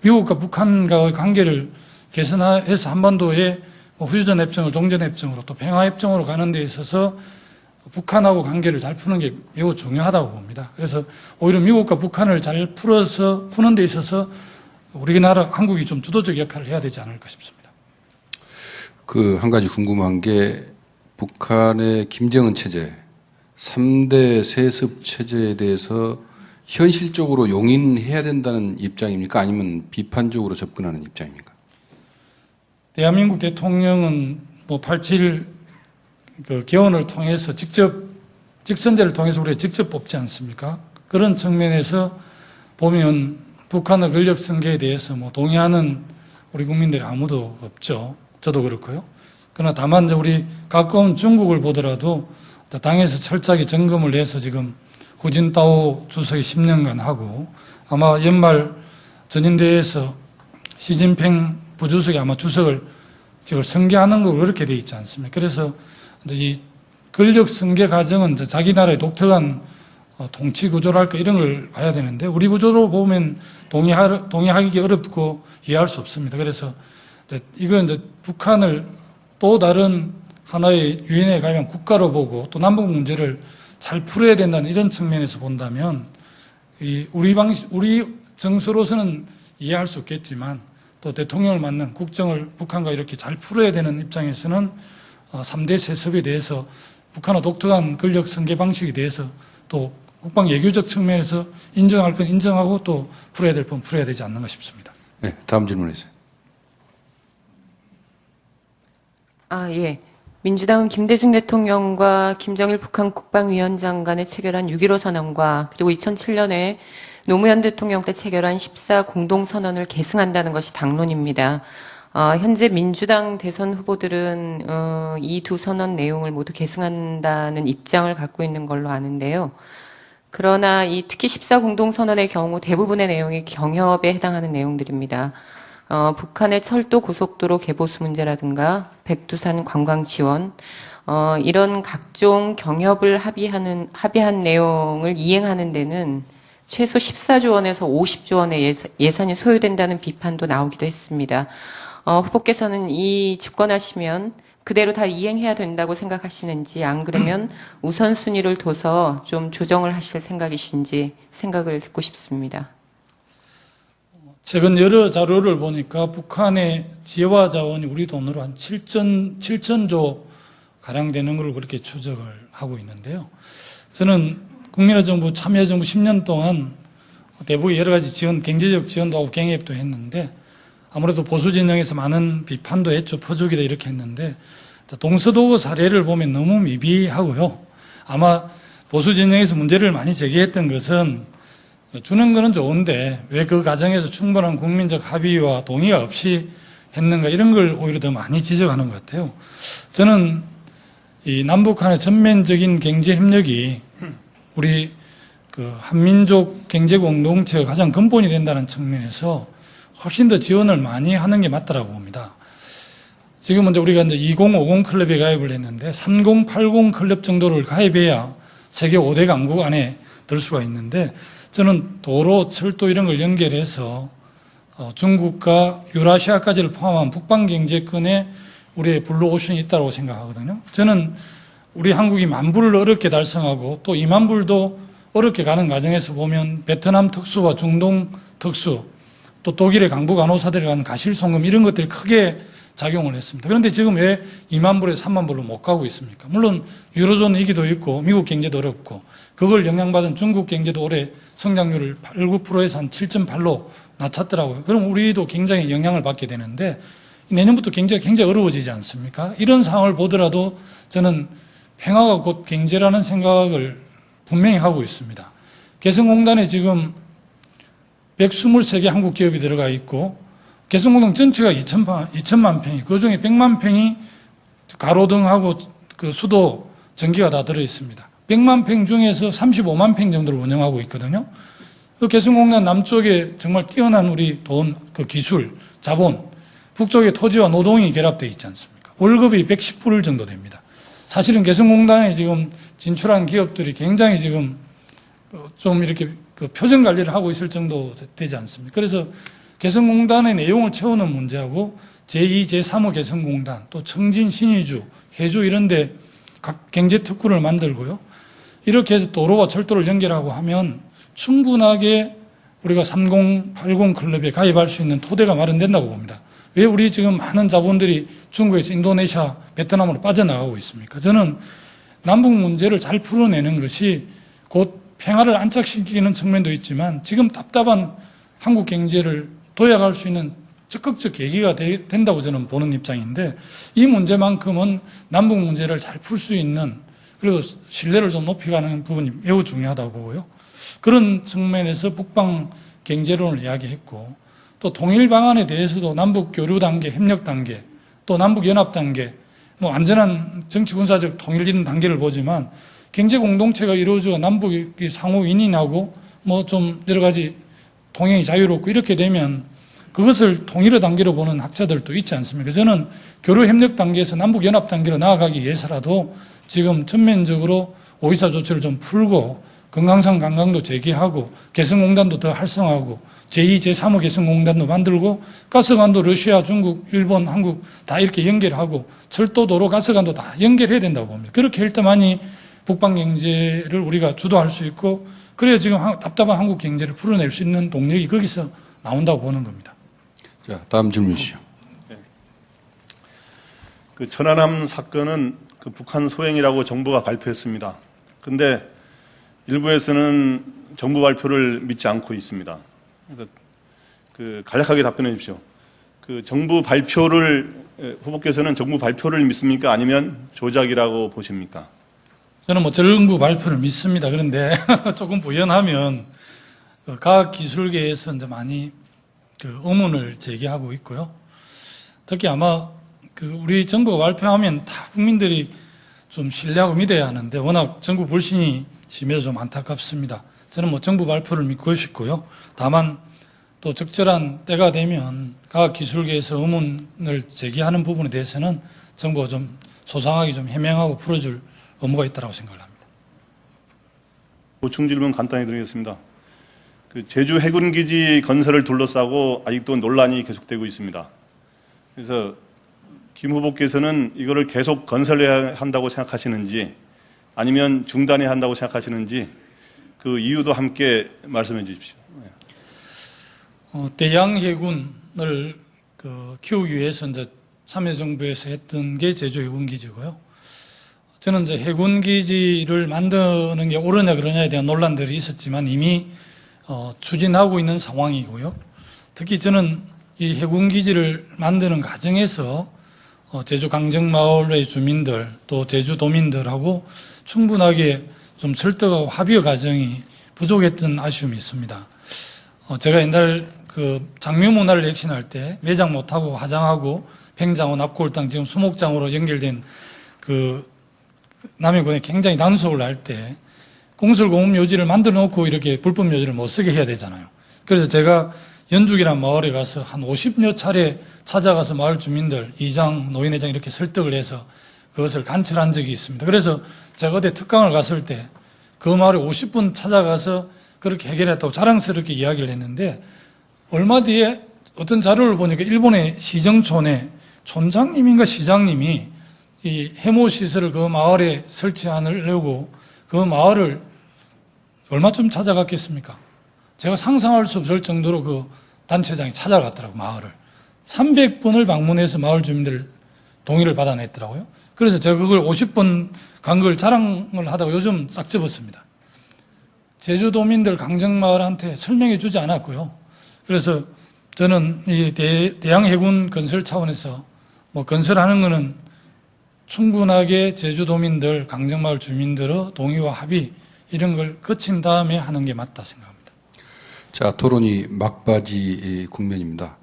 미국과 북한과의 관계를 개선해서 한반도의 휴전 협정을 종전 협정으로 또 평화 협정으로 가는 데 있어서 북한하고 관계를 잘 푸는 게 매우 중요하다고 봅니다. 그래서 오히려 미국과 북한을 잘 푸는 데 있어서 우리나라 한국이 좀 주도적 역할을 해야 되지 않을까 싶습니다. 그 한 가지 궁금한 게 북한의 김정은 체제 3대 세습 체제에 대해서 현실적으로 용인해야 된다는 입장입니까? 아니면 비판적으로 접근하는 입장입니까? 대한민국 대통령은 87 그 개헌을 통해서 직선제를 통해서 우리가 직접 뽑지 않습니까? 그런 측면에서 보면 북한의 권력 승계에 대해서 동의하는 우리 국민들이 아무도 없죠. 저도 그렇고요. 그러나 다만 우리 가까운 중국을 보더라도 당에서 철저하게 점검을 해서 지금 후진타오 주석이 10년간 하고 아마 연말 전인대회에서 시진핑 부주석이 아마 주석을 지금 승계하는 거 그렇게 돼 있지 않습니까? 그래서 이제 이 권력 승계 과정은 이제 자기 나라의 독특한 통치 구조랄까 이런 걸 봐야 되는데 우리 구조로 보면 동의하기 어렵고 이해할 수 없습니다. 그래서 이건 이제 북한을 또 다른 하나의 유엔에 가면 국가로 보고 또 남북 문제를 잘 풀어야 된다는 이런 측면에서 본다면 우리 정서로서는 이해할 수 없겠지만 또 대통령을 맡는 국정을 북한과 이렇게 잘 풀어야 되는 입장에서는 3대 세습에 대해서 북한의 독특한 권력 승계 방식에 대해서 또 국방 외교적 측면에서 인정할 건 인정하고 또 풀어야 될 건 풀어야 되지 않는가 싶습니다. 네, 다음 질문이세요. 예. 민주당은 김대중 대통령과 김정일 북한 국방위원장 간에 체결한 6.15 선언과 그리고 2007년에 노무현 대통령 때 체결한 14 공동선언을 계승한다는 것이 당론입니다. 현재 민주당 대선 후보들은 이 두 선언 내용을 모두 계승한다는 입장을 갖고 있는 걸로 아는데요. 그러나 특히 14 공동선언의 경우 대부분의 내용이 경협에 해당하는 내용들입니다. 북한의 철도 고속도로 개보수 문제라든가 백두산 관광 지원, 이런 각종 경협을 합의한 내용을 이행하는 데는 최소 14조 원에서 50조 원의 예산이 소요된다는 비판도 나오기도 했습니다. 후보께서는 이 집권하시면 그대로 다 이행해야 된다고 생각하시는지 안 그러면 우선순위를 둬서 좀 조정을 하실 생각이신지 생각을 듣고 싶습니다. 최근 여러 자료를 보니까 북한의 지혜와 자원이 우리 돈으로 한 7천조 가량 되는 걸 그렇게 추적을 하고 있는데요. 저는 국민의 정부, 참여정부 10년 동안 대북에 여러 가지 지원, 경제적 지원도 하고 경협도 했는데 아무래도 보수 진영에서 많은 비판도 했죠. 퍼주기다 이렇게 했는데 동서도구 사례를 보면 너무 미비하고요. 아마 보수 진영에서 문제를 많이 제기했던 것은 주는 거는 좋은데 왜 그 과정에서 충분한 국민적 합의와 동의가 없이 했는가 이런 걸 오히려 더 많이 지적하는 것 같아요. 저는 이 남북 간의 전면적인 경제 협력이 우리 그 한민족 경제 공동체가 가장 근본이 된다는 측면에서 훨씬 더 지원을 많이 하는 게 맞다라고 봅니다. 지금은 우리가 이제 2050 클럽에 가입을 했는데 3080 클럽 정도를 가입해야 세계 5대 강국 안에 들 수가 있는데 저는 도로, 철도 이런 걸 연결해서 중국과 유라시아까지를 포함한 북방경제권에 우리의 블루오션이 있다고 생각하거든요. 저는 우리 한국이 10,000불을 어렵게 달성하고 또 20,000불도 어렵게 가는 과정에서 보면 베트남 특수와 중동 특수 또 독일의 강부 간호사들이 가는 가실송금 이런 것들이 크게 작용을 했습니다. 그런데 지금 왜 20,000불에 30,000불로 못 가고 있습니까? 물론 유로존 위기도 있고 미국 경제도 어렵고 그걸 영향받은 중국 경제도 올해 성장률을 8, 9%에서 한 7.8로 낮췄더라고요. 그럼 우리도 굉장히 영향을 받게 되는데 내년부터 경제가 굉장히 어려워지지 않습니까? 이런 상황을 보더라도 저는 평화가 곧 경제라는 생각을 분명히 하고 있습니다. 개성공단에 지금 123개 한국 기업이 들어가 있고 개성공단 전체가 2천만 평이 그중에 100만 평이 가로등하고 그 수도 전기가 다 들어 있습니다. 100만 평 중에서 35만 평 정도를 운영하고 있거든요. 그 개성공단 남쪽에 정말 뛰어난 우리 돈, 그 기술, 자본, 북쪽에 토지와 노동이 결합되어 있지 않습니까? 월급이 110불 정도 됩니다. 사실은 개성공단에 지금 진출한 기업들이 굉장히 지금 좀 이렇게 그 표정 관리를 하고 있을 정도 되지 않습니까? 그래서 개성공단의 내용을 채우는 문제하고 제2, 제3호 개성공단, 또 청진, 신의주, 해주 이런 데 각 경제특구를 만들고요. 이렇게 해서 도로와 철도를 연결하고 하면 충분하게 우리가 3080 클럽에 가입할 수 있는 토대가 마련된다고 봅니다. 왜 우리 지금 많은 자본들이 중국에서 인도네시아, 베트남으로 빠져나가고 있습니까? 저는 남북 문제를 잘 풀어내는 것이 곧 평화를 안착시키는 측면도 있지만 지금 답답한 한국 경제를 도약할 수 있는 적극적 계기가 된다고 저는 보는 입장인데 이 문제만큼은 남북 문제를 잘 풀 수 있는 그래서 신뢰를 좀 높이가는 부분이 매우 중요하다고 보고요. 그런 측면에서 북방 경제론을 이야기했고 또 통일 방안에 대해서도 남북 교류 단계, 협력 단계, 또 남북 연합 단계, 뭐 안전한 정치 군사적 통일 이런 단계를 보지만 경제 공동체가 이루어져 남북이 상호 윈윈하고 뭐 좀 여러 가지 통행이 자유롭고 이렇게 되면 그것을 통일의 단계로 보는 학자들도 있지 않습니까? 저는 교류 협력 단계에서 남북 연합 단계로 나아가기 위해서라도 지금 전면적으로 오이사 조치를 좀 풀고 금강산 관광도 재개하고 개성공단도 더 활성화하고 제2, 제3호 개성공단도 만들고 가스관도 러시아, 중국, 일본, 한국 다 이렇게 연결하고 철도, 도로, 가스관도 다 연결해야 된다고 봅니다. 그렇게 할 때만이 북방 경제를 우리가 주도할 수 있고 그래야 지금 답답한 한국 경제를 풀어낼 수 있는 동력이 거기서 나온다고 보는 겁니다. 자, 다음 질문 주시죠. 그 천안함 사건은 그 북한 소행이라고 정부가 발표했습니다. 근데 일부에서는 정부 발표를 믿지 않고 있습니다. 그래서 그 간략하게 답변해 주십시오. 그 정부 발표를 후보께서는 정부 발표를 믿습니까? 아니면 조작이라고 보십니까? 저는 뭐 정부 발표를 믿습니다. 그런데 조금 부연하면 그 과학기술계에서 이제 많이 그 의문을 제기하고 있고요. 특히 아마 그 우리 정부가 발표하면 다 국민들이 좀 신뢰하고 믿어야 하는데 워낙 정부 불신이 심해서 좀 안타깝습니다. 저는 뭐 정부 발표를 믿고 싶고요. 다만 또 적절한 때가 되면 과학기술계에서 의문을 제기하는 부분에 대해서는 정부가 좀 소상하게 좀 해명하고 풀어줄 의무가 있다고 생각을 합니다. 보충 질문 간단히 드리겠습니다. 그 제주 해군기지 건설을 둘러싸고 아직도 논란이 계속되고 있습니다. 그래서 김 후보께서는 이거를 계속 건설해야 한다고 생각하시는지 아니면 중단해야 한다고 생각하시는지 그 이유도 함께 말씀해 주십시오. 대양 해군을 키우기 위해서 이제 참여정부에서 했던 게 제주 해군기지고요. 저는 이제 해군기지를 만드는 게 옳으냐 그러냐에 대한 논란들이 있었지만 이미 추진하고 있는 상황이고요. 특히 저는 이 해군기지를 만드는 과정에서 제주 강정마을의 주민들 또 제주도민들하고 충분하게 좀 설득하고 합의 과정이 부족했던 아쉬움이 있습니다. 제가 옛날 그 장묘 문화를 혁신할 때 매장 못하고 화장하고 팽장어, 납골당 지금 수목장으로 연결된 그 남해군에 굉장히 단속을 할 때 공설공업 요지를 만들어 놓고 이렇게 불법 요지를 못 쓰게 해야 되잖아요. 그래서 제가 연죽이라는 마을에 가서 한 50여 차례 찾아가서 마을 주민들, 이장, 노인회장 이렇게 설득을 해서 그것을 관철한 적이 있습니다. 그래서 제가 어디 특강을 갔을 때 그 마을에 50분 찾아가서 그렇게 해결했다고 자랑스럽게 이야기를 했는데 얼마 뒤에 어떤 자료를 보니까 일본의 시정촌에 촌장님인가 시장님이 이 해모 시설을 그 마을에 설치하려고 그 마을을 얼마쯤 찾아갔겠습니까? 제가 상상할 수 없을 정도로 그 단체장이 찾아갔더라고요, 마을을. 300번을 방문해서 마을 주민들 동의를 받아냈더라고요. 그래서 제가 그걸 50번 간 걸 자랑을 하다가 요즘 싹 접었습니다. 제주도민들 강정마을한테 설명해 주지 않았고요. 그래서 저는 이 대양해군 건설 차원에서 뭐 건설하는 거는 충분하게 제주도민들, 강정마을 주민들의 동의와 합의 이런 걸 거친 다음에 하는 게 맞다 생각합니다. 자, 토론이 막바지 국면입니다.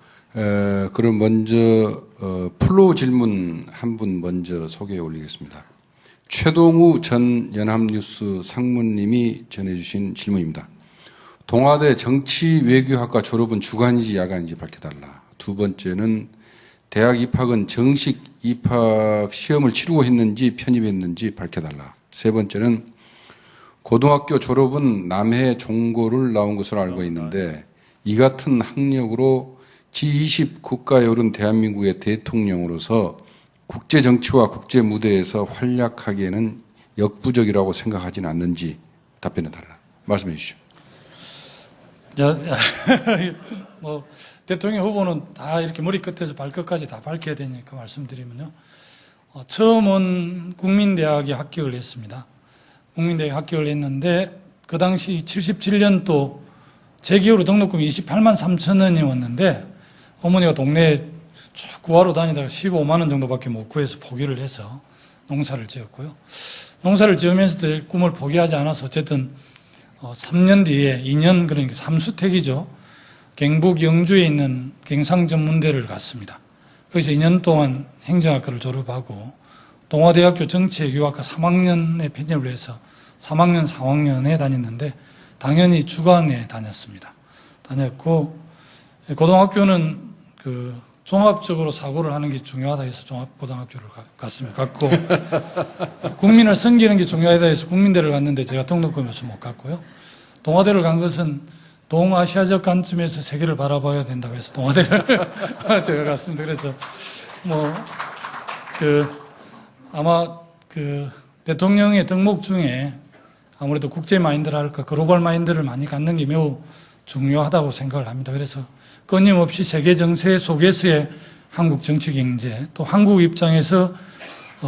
그럼 먼저 플로우 질문 한 분 먼저 소개해 올리겠습니다. 최동우 전 연합뉴스 상무님이 전해주신 질문입니다. 동아대 정치외교학과 졸업은 주간인지 야간인지 밝혀달라. 두 번째는 대학 입학은 정식 입학 시험을 치르고 했는지 편입했는지 밝혀달라. 세 번째는 고등학교 졸업은 남해 종고를 나온 것으로 알고 있는데 이 같은 학력으로 G20 국가에 오른 대한민국의 대통령으로서 국제 정치와 국제 무대에서 활약하기에는 역부족이라고 생각하지는 않는지 답변해 달라. 말씀해 주시죠. 뭐 대통령 후보는 다 이렇게 머리끝에서 발끝까지 다 밝혀야 되니까 말씀드리면요. 처음은 국민대학에 합격을 했습니다. 국민대학에 합격을 했는데 그 당시 77년도 제 기호로 등록금이 28만 3천 원이 왔는데 어머니가 동네에 쭉 구하러 다니다가 15만 원 정도밖에 못 구해서 포기를 해서 농사를 지었고요. 농사를 지으면서도 꿈을 포기하지 않아서 어쨌든 3년 뒤에 2년 그러니까 삼수택이죠. 경북 영주에 있는 경상전문대를 갔습니다. 거기서 2년 동안 행정학과를 졸업하고 동아대학교 정치외교학과 3학년에 편입을 해서 3학년, 4학년에 다녔는데 당연히 주간에 다녔습니다. 다녔고 고등학교는 그 종합적으로 사고를 하는 게 중요하다 해서 종합고등학교를 갔습니다. 갔고 국민을 섬기는 게 중요하다 해서 국민대를 갔는데 제가 등록금이 없어서 못 갔고요. 동아대를 간 것은 동아시아적 관점에서 세계를 바라봐야 된다고 해서 동아대를 제가 갔습니다. 그래서 아마 대통령의 덕목 중에 아무래도 국제 마인드를 할까 글로벌 마인드를 많이 갖는 게 매우 중요하다고 생각을 합니다. 그래서 끊임없이 세계 정세 속에서의 한국 정치 경제, 또 한국 입장에서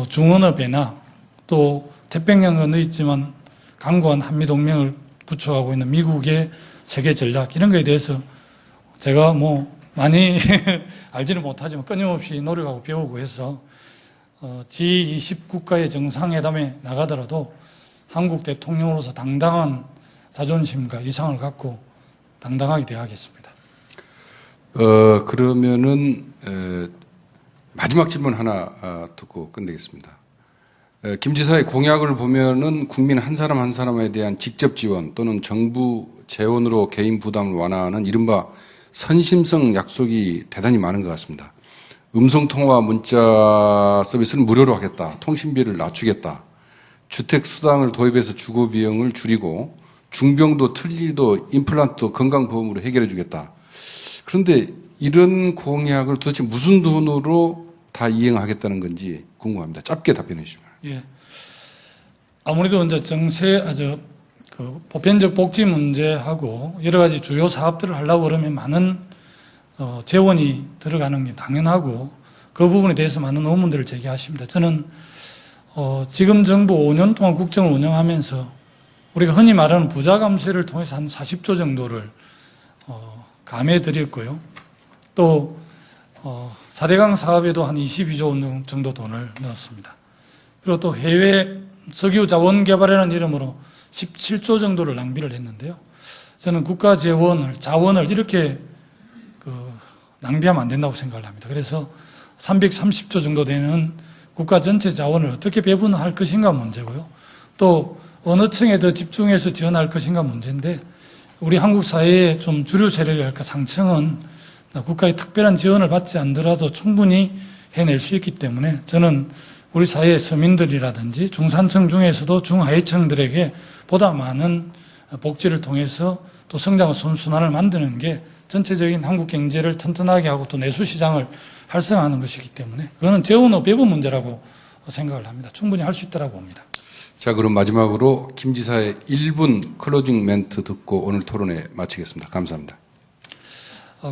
중언어배나 또 태평양 건너 있지만 강고한 한미동맹을 구축하고 있는 미국의 세계 전략 이런 거에 대해서 제가 많이 알지는 못하지만 끊임없이 노력하고 배우고 해서 G20 국가의 정상회담에 나가더라도 한국 대통령으로서 당당한 자존심과 이상을 갖고 당당하게 대하겠습니다. 그러면은 마지막 질문 하나 듣고 끝내겠습니다. 김 지사의 공약을 보면은 국민 한 사람 한 사람에 대한 직접 지원 또는 정부 재원으로 개인 부담을 완화하는 이른바 선심성 약속이 대단히 많은 것 같습니다. 음성통화 문자 서비스는 무료로 하겠다. 통신비를 낮추겠다. 주택수당을 도입해서 주거비용을 줄이고 중병도 틀니도 임플란트 건강보험으로 해결해 주겠다. 그런데 이런 공약을 도대체 무슨 돈으로 다 이행하겠다는 건지 궁금합니다. 짧게 답변해 주시면. 예. 아무래도 이제 보편적 복지 문제하고 여러 가지 주요 사업들을 하려고 그러면 많은 재원이 들어가는 게 당연하고 그 부분에 대해서 많은 의문들을 제기하십니다. 저는 지금 정부 5년 동안 국정을 운영하면서 우리가 흔히 말하는 부자 감세를 통해서 한 40조 정도를 감해드렸고요. 또 4대강 사업에도 한 22조 정도 돈을 넣었습니다. 그리고 또 해외 석유 자원 개발이라는 이름으로 17조 정도를 낭비를 했는데요. 저는 국가 자원을 이렇게 낭비하면 안 된다고 생각을 합니다. 그래서 330조 정도 되는 국가 전체 자원을 어떻게 배분할 것인가 문제고요. 또 어느 층에 더 집중해서 지원할 것인가 문제인데 우리 한국 사회의 좀 주류 세력이랄까 상층은 국가의 특별한 지원을 받지 않더라도 충분히 해낼 수 있기 때문에 저는 우리 사회의 서민들이라든지 중산층 중에서도 중하위층들에게 보다 많은 복지를 통해서 또 성장과 선순환을 만드는 게 전체적인 한국 경제를 튼튼하게 하고 또 내수 시장을 활성화하는 것이기 때문에 그거는 재원의 배분 문제라고 생각을 합니다. 충분히 할 수 있다고 봅니다. 자, 그럼 마지막으로 김 지사의 1분 클로징 멘트 듣고 오늘 토론회 마치겠습니다. 감사합니다.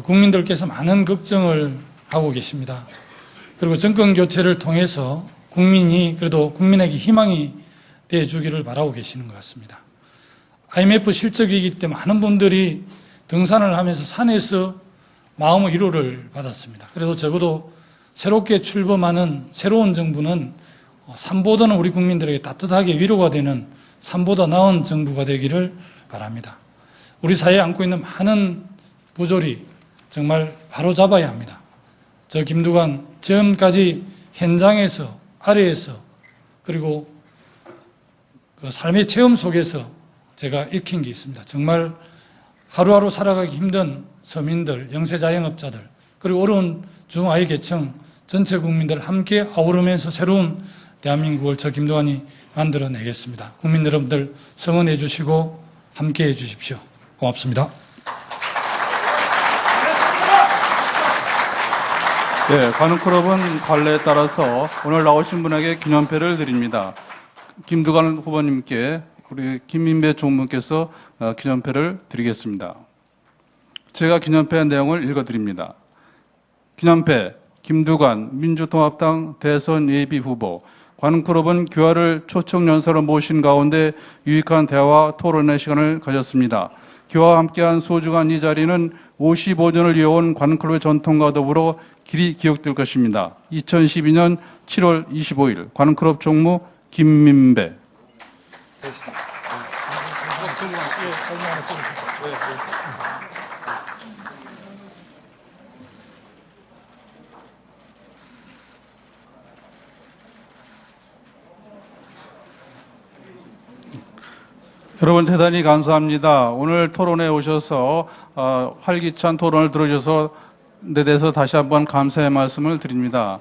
국민들께서 많은 걱정을 하고 계십니다. 그리고 정권 교체를 통해서 국민이 그래도 국민에게 희망이 되어주기를 바라고 계시는 것 같습니다. IMF 실적이기 때문에 많은 분들이 등산을 하면서 산에서 마음의 위로를 받았습니다. 그래도 적어도 새롭게 출범하는 새로운 정부는 산보다는 우리 국민들에게 따뜻하게 위로가 되는 산보다 나은 정부가 되기를 바랍니다. 우리 사회에 안고 있는 많은 부조리 정말 바로잡아야 합니다. 저 김두관 지금까지 현장에서 아래에서 그리고 그 삶의 체험 속에서 제가 익힌 게 있습니다. 정말 하루하루 살아가기 힘든 서민들, 영세자영업자들 그리고 어려운 중아이 계층 전체 국민들 함께 아우르면서 새로운 대한민국을 저 김두관이 만들어내겠습니다. 국민 여러분들 성원해 주시고 함께해 주십시오. 고맙습니다. 네, 관훈클럽은 관례에 따라서 오늘 나오신 분에게 기념패를 드립니다. 김두관 후보님께 우리 김민배 총무께서 기념패를 드리겠습니다. 제가 기념패 내용을 읽어드립니다. 기념패 김두관 민주통합당 대선 예비 후보. 관훈클럽은 교화를 초청 연설로 모신 가운데 유익한 대화 토론의 시간을 가졌습니다. 교화와 함께한 소중한 이 자리는 55년을 이어온 관훈클럽의 전통과 더불어 길이 기억될 것입니다. 2012년 7월 25일 관훈클럽 총무 김민배. 여러분 대단히 감사합니다. 오늘 토론에 오셔서 활기찬 토론을 들어주셔서 내 대해서 다시 한번 감사의 말씀을 드립니다.